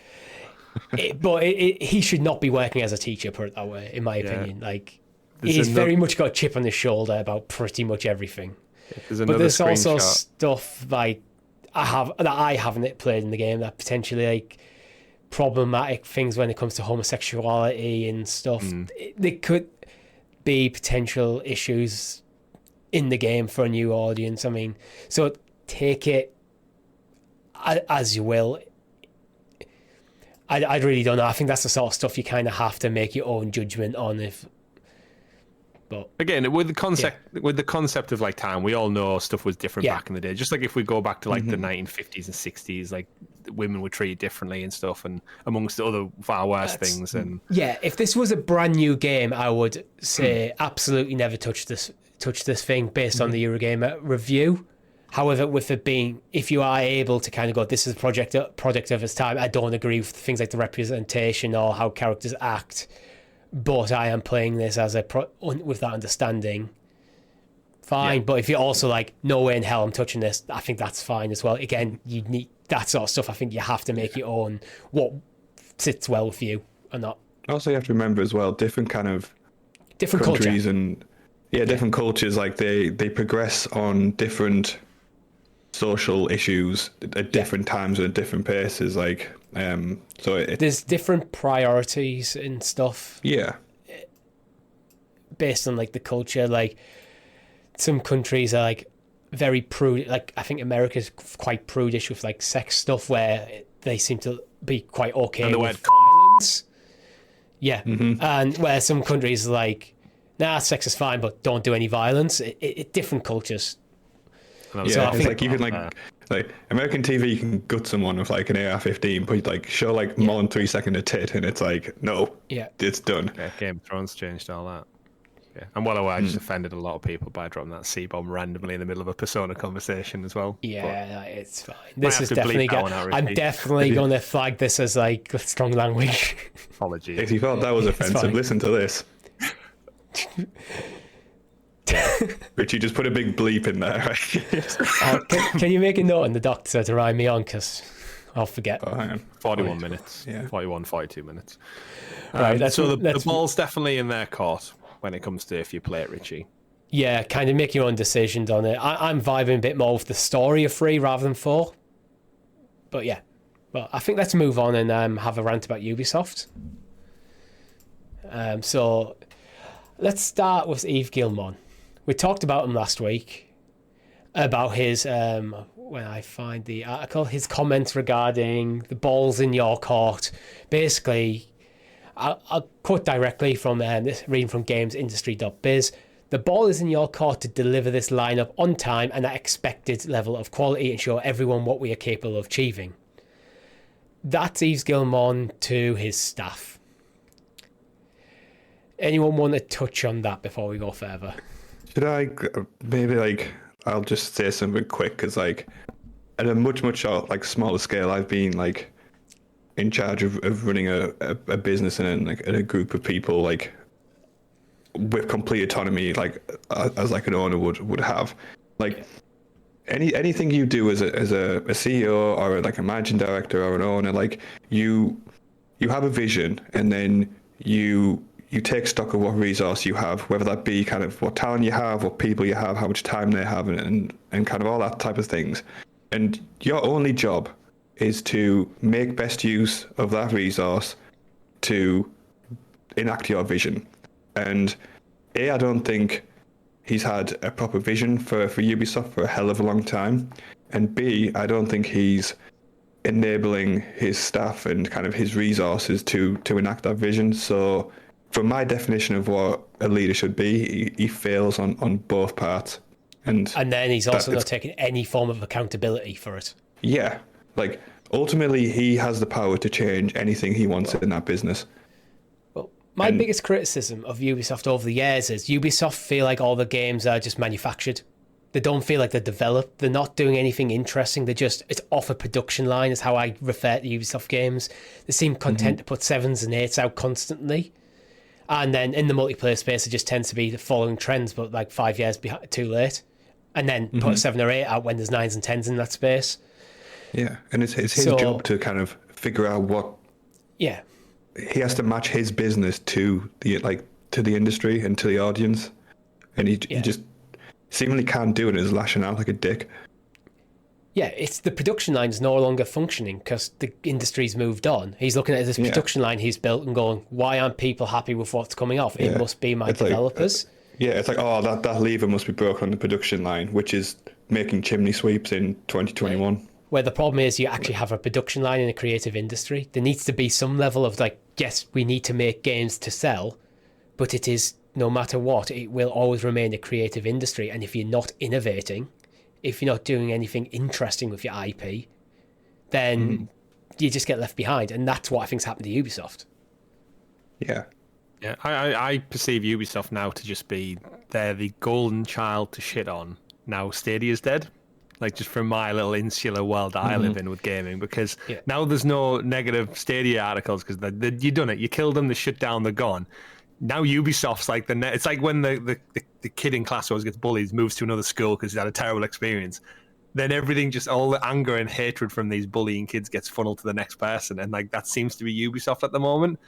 But he should not be working as a teacher, put it that way, in my opinion. Like, he's very much got a chip on his shoulder about pretty much everything. But there's also stuff like I haven't played in the game that potentially like problematic things when it comes to homosexuality and stuff. There could be potential issues in the game for a new audience. I mean, so take it as you will. I really don't know. I think that's the sort of stuff you kind of have to make your own judgment on. But again, with the concept of like time, we all know stuff was different back in the day. Just like if we go back to like the 1950s and 60s, like women were treated differently and stuff, and amongst other far worse things. And yeah, if this was a brand new game, I would say absolutely never touch this thing based on the Eurogamer review. However, with it being, if you are able to kind of go, this is a project of its time, I don't agree with things like the representation or how characters act, but I am playing this as with that understanding. Fine, but if you're also like, no way in hell I'm touching this, I think that's fine as well. Again, you need that sort of stuff. I think you have to make your own what sits well with you or not. Also, you have to remember as well, different countries culture. and different cultures, like they progress on different social issues at different times and at different paces. Like, there's different priorities and stuff. Yeah. Based on like the culture, like some countries are like very prude. Like I think America's quite prudish with like sex stuff, where they seem to be quite okay with violence. Yeah, and where some countries are like, nah, sex is fine, but don't do any violence. Different cultures. Yeah, so I think like even like American TV, you can gut someone with like an AR-15, but like show like more than 3 seconds a tit, and it's like no, it's done. Yeah, Game of Thrones changed all that. Yeah, I'm well aware I just offended a lot of people by dropping that C-bomb randomly in the middle of a Persona conversation as well. Yeah, it's fine. This is definitely I'm definitely going to flag this as like strong language. Apologies. If you felt that was offensive, listen to this. Richie, just put a big bleep in there. Can you make a note in the doctor to ride me on? Because I'll forget. Oh, hang on. 41 minutes. Yeah. 41, 42 minutes. Right, so the ball's definitely in their court when it comes to if you play it, Richie. Yeah, kind of make your own decisions on it. I'm vibing a bit more with the story of 3 rather than 4. But yeah. Well, I think let's move on and have a rant about Ubisoft. So let's start with Yves Guillemot. We talked about him last week, about his, when I find the article, his comments regarding the balls in your court. Basically, I'll quote directly from this, reading from gamesindustry.biz. The ball is in your court to deliver this lineup on time and at expected level of quality and show everyone what we are capable of achieving. That's Yves Guillemot to his staff. Anyone want to touch on that before we go further? Should I maybe I'll just say something quick because at a much smaller scale, I've been in charge of running a business and a group of people with complete autonomy, as an owner would have. Anything you do as a CEO or a managing director or an owner, you have a vision and then you take stock of what resource you have, whether that be kind of what talent you have, what people you have, how much time they have, and kind of all that type of things. And your only job is to make best use of that resource to enact your vision. And I don't think he's had a proper vision for Ubisoft for a hell of a long time. And B, I don't think he's enabling his staff and kind of his resources to enact that vision. So from my definition of what a leader should be, he fails on both parts. And then he's also not taking any form of accountability for it. Yeah. Ultimately, he has the power to change anything he wants in that business. Well, my biggest criticism of Ubisoft over the years is Ubisoft feel like all the games are just manufactured. They don't feel like they're developed. They're not doing anything interesting. It's off a production line is how I refer to Ubisoft games. They seem content to put 7s and 8s out constantly. And then in the multiplayer space, it just tends to be the following trends, but 5 years too late. And then put a 7 or 8 out when there's 9s and 10s in that space. Yeah, and it's his job to kind of figure out what. Yeah, he has to match his business to the industry and to the audience, and he just seemingly can't do it and is lashing out like a dick. Yeah, it's the production line's no longer functioning because the industry's moved on. He's looking at this production line he's built and going, "Why aren't people happy with what's coming off? It must be my developers." It's that lever must be broken on the production line, which is making chimney sweeps in 2021. Right. Where the problem is you actually have a production line in a creative industry. There needs to be some level of yes, we need to make games to sell, but it is, no matter what, it will always remain a creative industry. And if you're not innovating, if you're not doing anything interesting with your IP, then you just get left behind. And that's what I think's happened to Ubisoft. Yeah. Yeah, I perceive Ubisoft now to just be, they're the golden child to shit on. Now Stadia's dead. Just from my little insular world that I live in with gaming, because now there's no negative Stadia articles because you done it. You killed them, they shut down, they're gone. Now Ubisoft's it's like when the kid in class who always gets bullied moves to another school because he's had a terrible experience. Then everything, just all the anger and hatred from these bullying kids gets funneled to the next person. And that seems to be Ubisoft at the moment.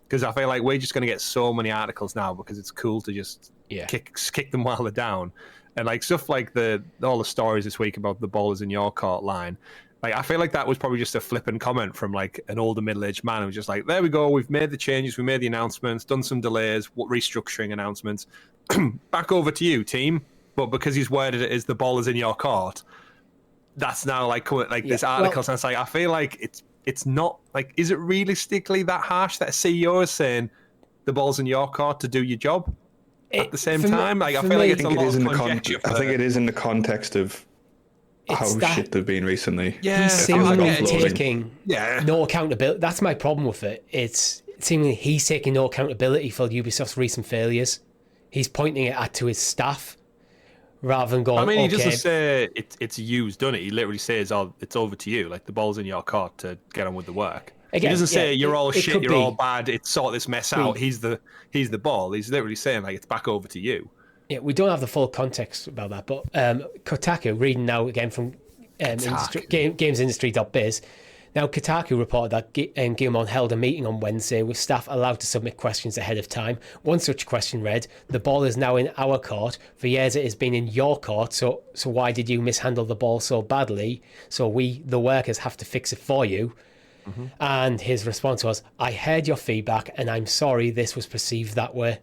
Because I feel like we're just going to get so many articles now because it's cool to just kick them while they're down. And stuff like all the stories this week about the ball is in your court line. I feel like that was probably just a flippant comment from an older middle-aged man who was just there we go, we've made the changes, we made the announcements, done some delays, restructuring announcements. Back over to you, team. But because he's worded it as the ball is in your court, that's now this article. And I feel like it's not is it realistically that harsh that a CEO is saying the ball's in your court to do your job? At the same time, I feel like it's a lot of conjecture. I think it is in the context of how shit they've been recently. Yeah, he's seemingly taking no accountability. That's my problem with it. It's seemingly he's taking no accountability for Ubisoft's recent failures. He's pointing it to his staff rather than going. He doesn't say it's you's done it. He literally says, "Oh, it's over to you. The ball's in your court to get on with the work." Again, he doesn't say you're all shit, you're all bad. It's sort this mess out. He's the ball. He's literally saying it's back over to you. Yeah, we don't have the full context about that, but Kotaku, reading now again from gamesindustry.biz, Now, Kotaku reported that Guillemot held a meeting on Wednesday with staff allowed to submit questions ahead of time. One such question read, "The ball is now in our court. For years it has been in your court, so why did you mishandle the ball so badly? So we, the workers, have to fix it for you." Mm-hmm. And his response was, "I heard your feedback and I'm sorry this was perceived that way."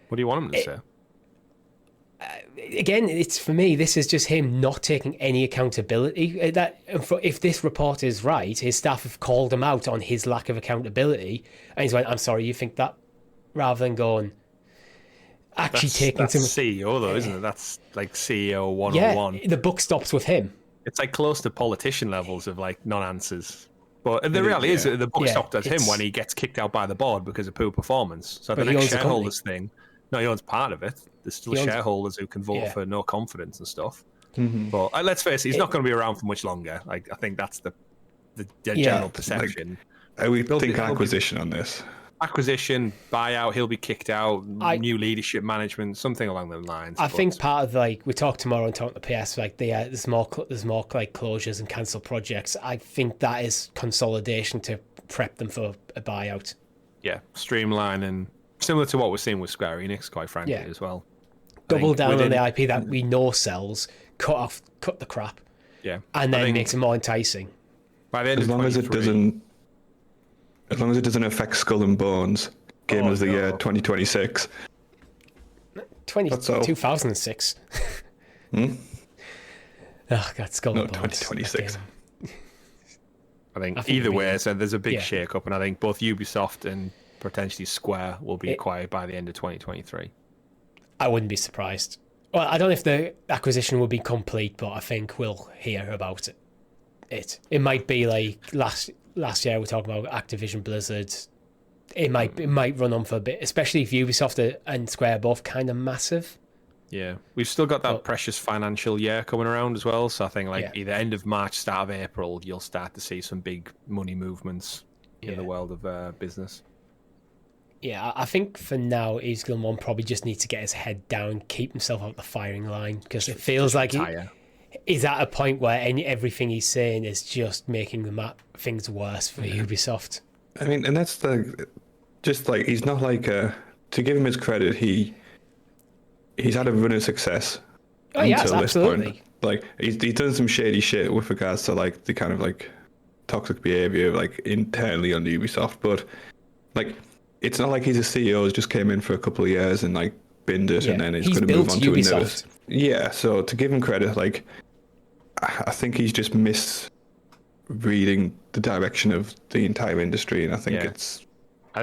What do you want him to say? Again, it's for me, this is just him not taking any accountability. That if this report is right, his staff have called him out on his lack of accountability, and he's went, "I'm sorry, you think that," rather than going actually taking some. That's CEO though, isn't it? That's like CEO 101. Yeah, the buck stops with him. It's like close to politician levels of like non-answers. But the reality is that the buck stopped at him when he gets kicked out by the board because of poor performance. So the next shareholders thing, no, he owns part of it. There's still shareholders who can vote for no confidence and stuff. Mm-hmm. But let's face it, he's not going to be around for much longer. Like I think that's the general perception. Like, we think acquisition on this. Acquisition, buyout, he'll be kicked out, new leadership management, something along those lines. I think part of like we talk tomorrow and talk to PS like there's more like closures and cancelled projects. I think that is consolidation to prep them for a buyout. Yeah, streamline and similar to what we're seeing with Square Enix, quite frankly, as well. Double down on the IP that we know sells, cut the crap, and then makes it more enticing. By the end as long as it doesn't affect Skull and Bones, Game of the Year 2026. 2006. Oh God, Skull and Bones. 2026. I think either way, so there's a big shake-up, and I think both Ubisoft and potentially Square will be acquired by the end of 2023. I wouldn't be surprised. Well, I don't know if the acquisition will be complete, but I think we'll hear about it. It might be like last year we were talking about Activision Blizzard. It might run on for a bit, especially if Ubisoft and Square are both kind of massive. Yeah, we've still got that precious financial year coming around as well. So I think either end of March, start of April, you'll start to see some big money movements in the world of business. Yeah, I think for now, Guillemot probably just needs to get his head down, keep himself out the firing line, because it feels like he's at a point where everything he's saying is just making things worse for Ubisoft. I mean, and that's he's not like to give him his credit, he's had a run of success until this point. Like he's done some shady shit with regards to like the kind of like toxic behavior like internally on Ubisoft, but like it's not like he's a CEO who's just came in for a couple of years and like binned it and then he's going to move on to Ubisoft. So to give him credit, like I think he's just misreading the direction of the entire industry, and I think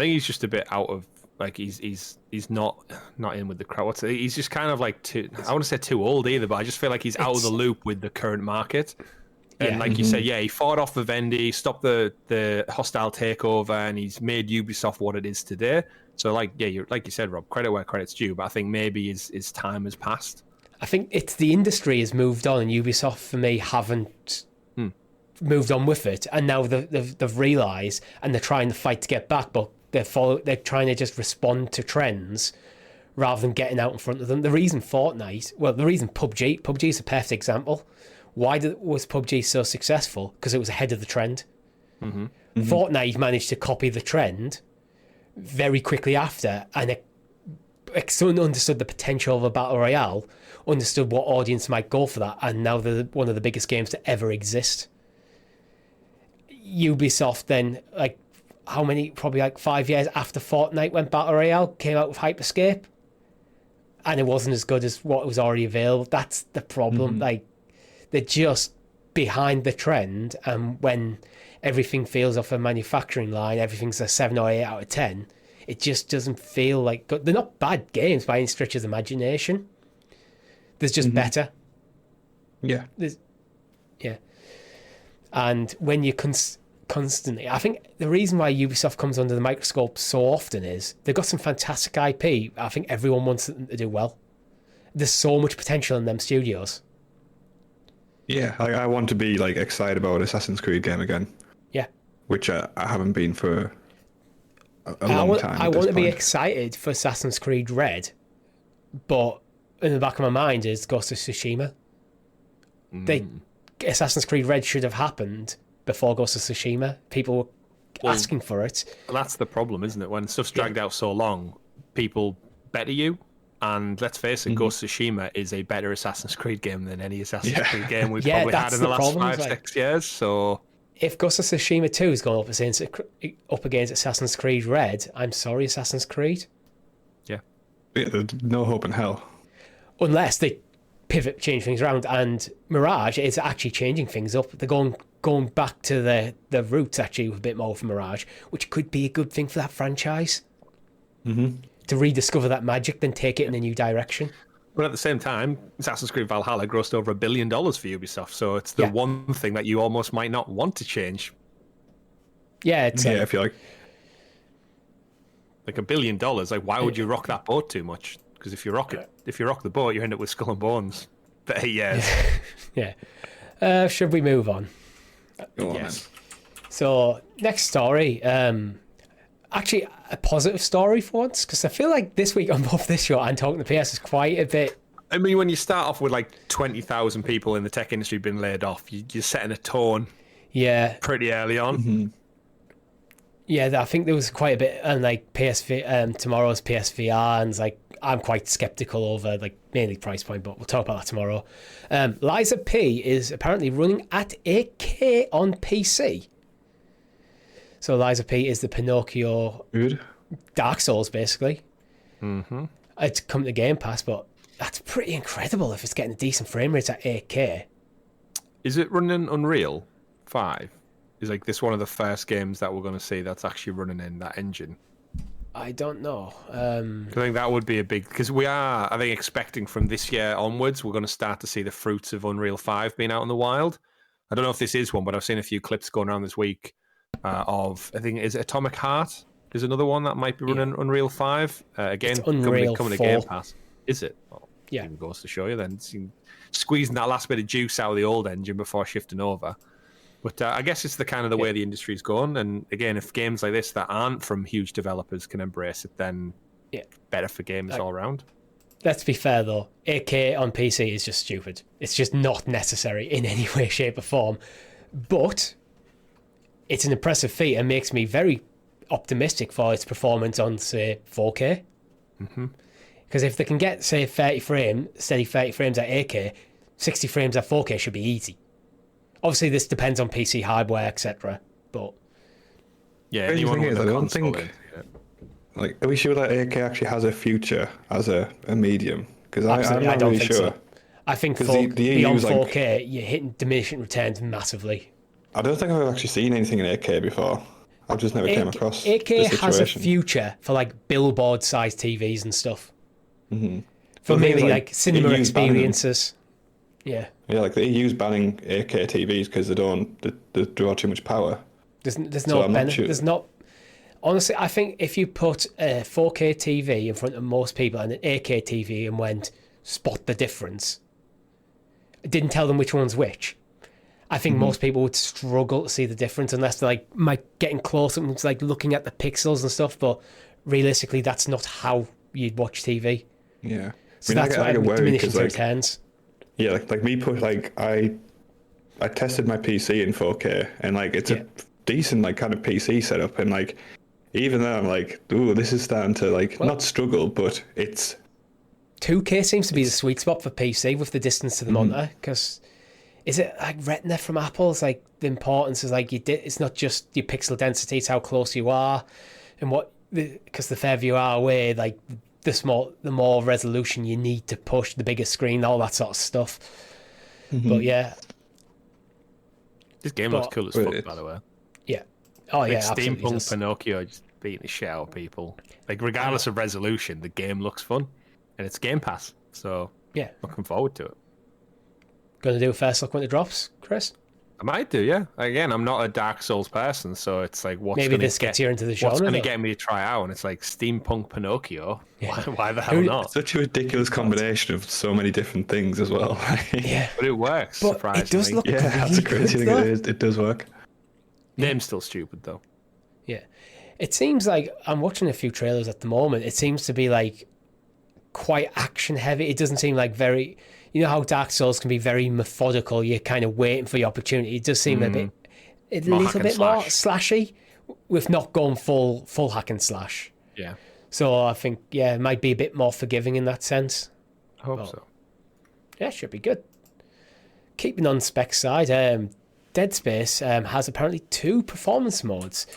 he's just a bit out of like he's not in with the crowd. He's just kind of like I want to say too old either, but I just feel like he's out of the loop with the current market. And like you said, he fought off Vivendi, stopped the hostile takeover, and he's made Ubisoft what it is today. So like you said, Rob, credit where credit's due, but I think maybe his time has passed. I think it's the industry has moved on, and Ubisoft for me haven't moved on with it, and now they've realised, and they're trying to fight to get back, but they're trying to just respond to trends rather than getting out in front of them. The reason PUBG is a perfect example. Why was PUBG so successful? Because it was ahead of the trend. Mm-hmm. Mm-hmm. Fortnite managed to copy the trend very quickly after, and it understood the potential of a battle royale, understood what audience might go for that, and now they're one of the biggest games to ever exist. Ubisoft then, like, probably like 5 years after Fortnite went battle royale, came out with Hyperscape, and it wasn't as good as what was already available. That's the problem. Mm-hmm. Like, they're just behind the trend, and when everything feels off a manufacturing line, everything's a 7 or 8 out of 10, it just doesn't feel like good. They're not bad games by any stretch of the imagination. There's just better. Yeah. And when you constantly... I think the reason why Ubisoft comes under the microscope so often is they've got some fantastic IP. I think everyone wants them to do well. There's so much potential in them studios. Yeah, I want to be like excited about Assassin's Creed game again. Yeah. Which I haven't been for a long time. I want to be excited for Assassin's Creed Red, but in the back of my mind is Ghost of Tsushima. Assassin's Creed Red should have happened before Ghost of Tsushima. People were asking for it. Well, that's the problem, isn't it? When stuff's dragged out so long, people better you. And let's face it, Ghost of Tsushima is a better Assassin's Creed game than any Assassin's Creed game we've probably had in the last 5-6 years. So if Ghost of Tsushima 2 is going up against Assassin's Creed Red, I'm sorry, Assassin's Creed. Yeah, there's no hope in hell. Unless they change things around, and Mirage is actually changing things up. They're going back to the roots actually with a bit more for Mirage, which could be a good thing for that franchise. To rediscover that magic, then take it in a new direction. But at the same time, Assassin's Creed Valhalla grossed over $1 billion for Ubisoft, so it's the one thing that you almost might not want to change. Yeah, it's I feel like $1 billion. Like, why would you rock that boat too much? Because if you rock the boat, you end up with Skull and Bones for 8 years. Yeah. Should we move on? Go on, yes. So next story. Actually, a positive story for once, because I feel like this week on both this show and Talking to PS is quite a bit. I mean, when you start off with like 20,000 people in the tech industry being laid off, you're setting a tone. Yeah. Pretty early on. Yeah, I think there was quite a bit, and like tomorrow's PSVR, and like I'm quite skeptical over like mainly price point, but we'll talk about that tomorrow. Liza P is apparently running at 8K on PC. So Liza P is the Pinocchio Dark Souls, basically. It's come to Game Pass, but that's pretty incredible if it's getting a decent frame rate at 8K. Is it running Unreal 5? Is like this one of the first games that we're going to see that's actually running in that engine? I don't know. I think that would be a big... Because we are, I think, expecting from this year onwards, we're going to start to see the fruits of Unreal 5 being out in the wild. I don't know if this is one, but I've seen a few clips going around this week of, I think, is it Atomic Heart? Is another one that might be running Unreal 5. Again, coming to Game Pass. Is it? Well, yeah. It goes to show you then. Squeezing that last bit of juice out of the old engine before shifting over. But I guess it's the kind of the way the industry's gone. And again, if games like this that aren't from huge developers can embrace it, then better for gamers all around. Let's be fair, though. 8K on PC is just stupid. It's just not necessary in any way, shape, or form. But it's an impressive feat and makes me very optimistic for its performance on, say, 4K. Because if they can get, say, steady 30 frames at 8K, 60 frames at 4K should be easy. Obviously, this depends on PC hardware, etc. But yeah, I don't think. Like, are we sure that 8K actually has a future as a medium? Because I'm not really sure. So. I think beyond 4K, you're hitting diminishing returns massively. I don't think I've actually seen anything in 8K before. I've just never came across 8K has a future for like billboard-sized TVs and stuff. For maybe like cinema experiences. Yeah, like the EU's banning 8K TVs because they draw too much power. There's no benefit. There's not. Honestly, I think if you put a 4K TV in front of most people and an 8K TV and went spot the difference, didn't tell them which one's which, I think most people would struggle to see the difference unless they're like getting close and like looking at the pixels and stuff. But realistically, that's not how you'd watch TV. Yeah, so that's why I'm diminishing returns. Yeah, like me I tested my PC in 4K and like it's a decent like kind of PC setup, and like even then I'm like, ooh, this is starting to like not struggle, but it's 2K seems to be the sweet spot for PC with the distance to the monitor, because is it like Retina from Apple? It's like the importance is like it's not just your pixel density, it's how close you are, and because the further you are away, like the more resolution you need to push, the bigger screen, all that sort of stuff. But yeah, this game looks cool as fuck, by the way. Yeah. Oh yeah, steampunk Pinocchio just beating the shit out of people. Like regardless of resolution, the game looks fun, and it's Game Pass. So yeah, looking forward to it. Going to do a first look when it drops, Chris? I might do, yeah. Again, I'm not a Dark Souls person, so it's like maybe this gets you into the genre. What's going to get me to try out? And it's like steampunk Pinocchio. Yeah. Why the hell not? Such a ridiculous combination of so many different things as well. Yeah, but it works. But surprisingly. It does look that's a crazy thing. It does work. Name's still stupid though. Yeah, it seems like I'm watching a few trailers at the moment. It seems to be like quite action heavy. It doesn't seem like very, you know how Dark Souls can be very methodical. You're kind of waiting for the opportunity. It does seem a little bit more slashy, with not going full hack and slash. Yeah. So I think it might be a bit more forgiving in that sense. I hope so. Yeah, should be good. Keeping on spec side, Dead Space has apparently 2 performance modes.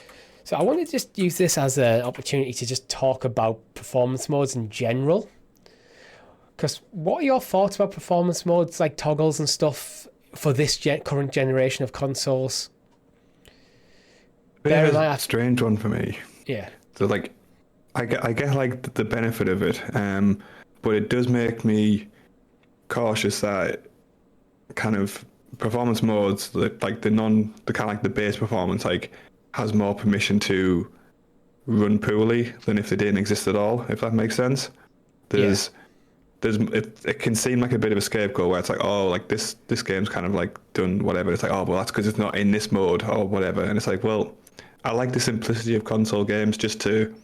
So I want to just use this as an opportunity to just talk about performance modes in general. Because what are your thoughts about performance modes, like toggles and stuff, for this current generation of consoles? A strange one for me. Yeah. So like, I get like the benefit of it, but it does make me cautious that kind of performance modes, like the kind of like the base performance, like has more permission to run poorly than if they didn't exist at all. If that makes sense. It can seem like a bit of a scapegoat where it's like, oh, like this game's kind of like done whatever. It's like, oh, well, that's because it's not in this mode or whatever. And it's like, well, I like the simplicity of console games, just to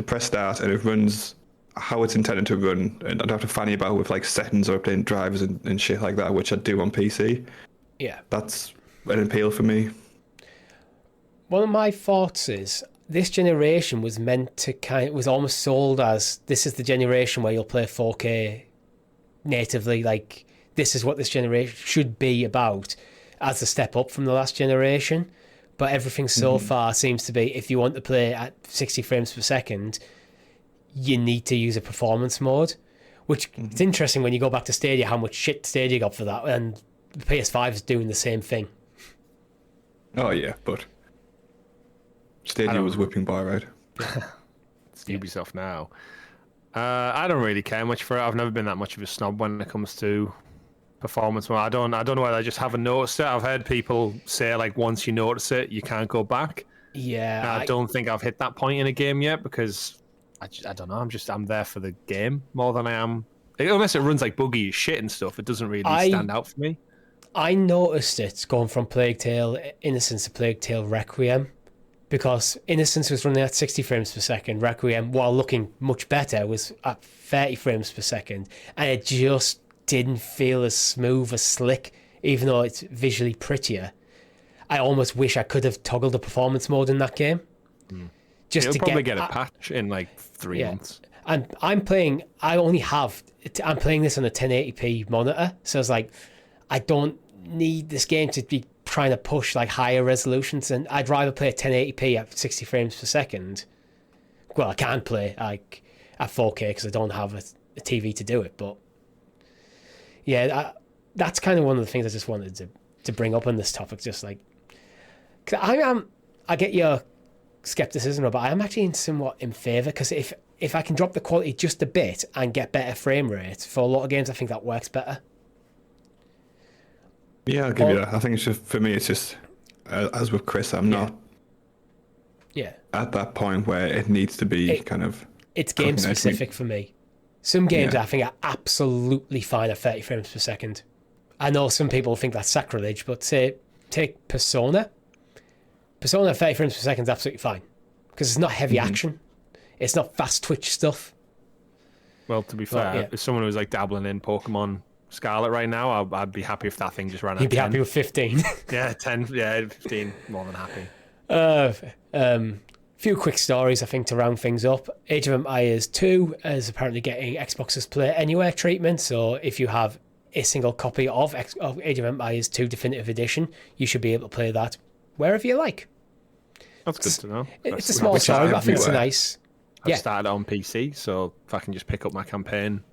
press start and it runs how it's intended to run, and I don't have to fanny about with like settings or updating drivers and shit like that, which I do on PC. Yeah. That's an appeal for me. One of my thoughts is this generation was meant to was almost sold as this is the generation where you'll play 4K natively, like this is what this generation should be about as a step up from the last generation. But everything so far seems to be, if you want to play at 60 frames per second, you need to use a performance mode, which it's interesting when you go back to Stadia how much shit Stadia got for that, and the PS5 is doing the same thing. Oh yeah, but Stadia was whipping by, right? It's Ubisoft now. I don't really care much for it. I've never been that much of a snob when it comes to performance. Well, I don't know whether I just haven't noticed it. I've heard people say like once you notice it, you can't go back. Yeah, I don't think I've hit that point in a game yet because I don't know. I'm there for the game more than I am. Unless it runs like buggy as shit and stuff, it doesn't really stand out for me. I noticed it going from Plague Tale Innocence to Plague Tale Requiem, because Innocence was running at 60 frames per second. Requiem, while looking much better, was at 30 frames per second, and it just didn't feel as smooth, as slick, even though it's visually prettier. I almost wish I could have toggled the performance mode in that game. Just You'll to probably get a patch in like 3 months. And I'm playing this on a 1080p monitor, so it's like, I don't need this game to be trying to push like higher resolutions, and I'd rather play 1080p at 60 frames per second. Well, I can't play like at 4K because I don't have a TV to do it, but yeah, that's kind of one of the things I just wanted to bring up on this topic. Just like, cause I get your skepticism, but I am actually somewhat in favour, because if I can drop the quality just a bit and get better frame rate for a lot of games, I think that works better. Yeah, I'll give you that. I think it's just, for me, it's just as with Chris, I'm not at that point where it needs to be it's game specific for me. Some games I think are absolutely fine at 30 frames per second. I know some people think that's sacrilege, but take Persona. Persona at 30 frames per second is absolutely fine, because it's not heavy action. It's not fast twitch stuff. Well, to be fair, if someone was like dabbling in Pokemon Scarlet right now, I'd be happy if that thing just ran out. You'd be happy with 15. Yeah, 10. Yeah, 15. More than happy. Few quick stories, I think, to round things up. Age of Empires 2 is apparently getting Xbox's Play Anywhere treatment. So if you have a single copy of Age of Empires 2 Definitive Edition, you should be able to play that wherever you like. That's good to know. It's a small story, but I think it's nice. I've started on PC, so if I can just pick up my campaign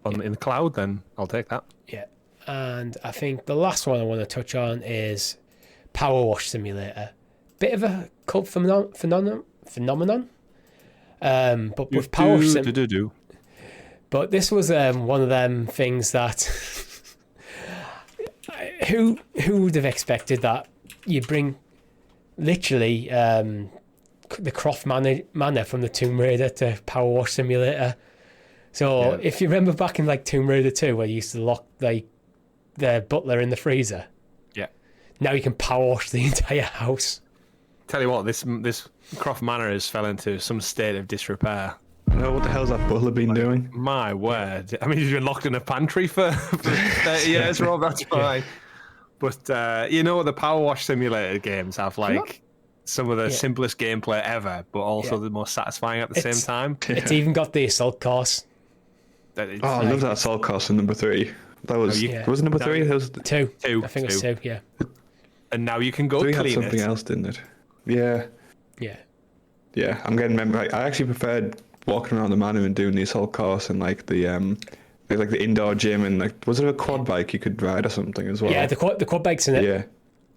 in the cloud, then I'll take that. Yeah. And I think the last one I want to touch on is Power Wash Simulator. Bit of a cult phenomenon. But with Power Wash Simulator. But this was one of them things that who would have expected that you bring literally the Croft Manor from the Tomb Raider to Power Wash Simulator. So if you remember back in like Tomb Raider 2 where you used to lock like the butler in the freezer. Yeah. Now you can power wash the entire house. Tell you what, this Croft Manor has fell into some state of disrepair. know what the hell's that butler been doing. My word. I mean, he's been locked in a pantry for 30 years, Rob, that's why. But you know, the Power Wash Simulator games have like some of the simplest gameplay ever, but also the most satisfying at the same time. It's even got the assault course. I love that assault course in number 3. That was was it number 3? That was 2. I think it's 2. Yeah. And now you can go 3 clean had something it. else, didn't it? Yeah. Yeah. Yeah, I'm getting. I actually preferred walking around the Manor and doing the assault course and like the like the indoor gym and like was there a quad bike you could ride or something as well? Yeah, the quad bike's in it. Yeah.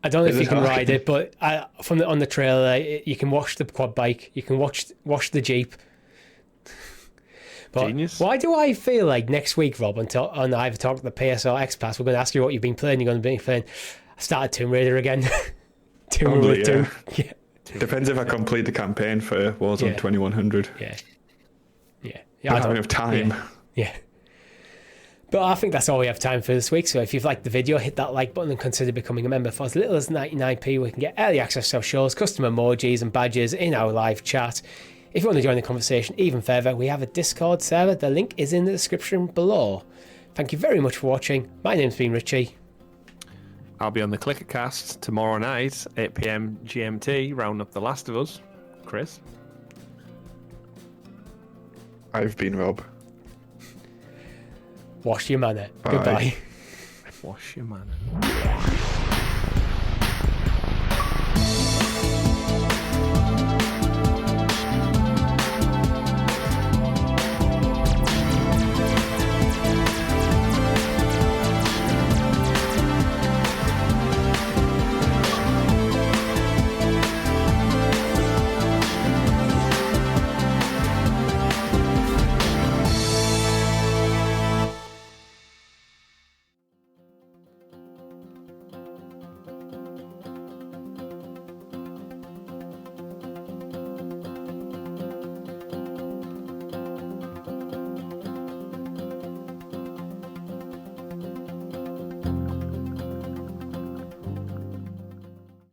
I don't know if Is you it can hard? ride it, but on the trailer you can watch the quad bike. You can watch the Jeep. But Genius. why do I feel like next week, Rob, on either Talk to the PS or XPass, we're going to ask you what you've been playing. You're going to be playing. I started Tomb Raider again. Tomb Raider 2. Yeah. Depends if I complete the campaign for Warzone 2100. Yeah. I don't have enough time. Yeah. But I think that's all we have time for this week. So if you've liked the video, hit that like button and consider becoming a member for as little as 99p. We can get early access to our shows, custom emojis and badges in our live chat. If you want to join the conversation even further, we have a Discord server. The link is in the description below. Thank you very much for watching. My name's been Richie. I'll be on the ClickerCast tomorrow night, 8 PM GMT, round up The Last of Us. Chris? I've been Rob. Wash your manner. Bye. Goodbye. Wash your man.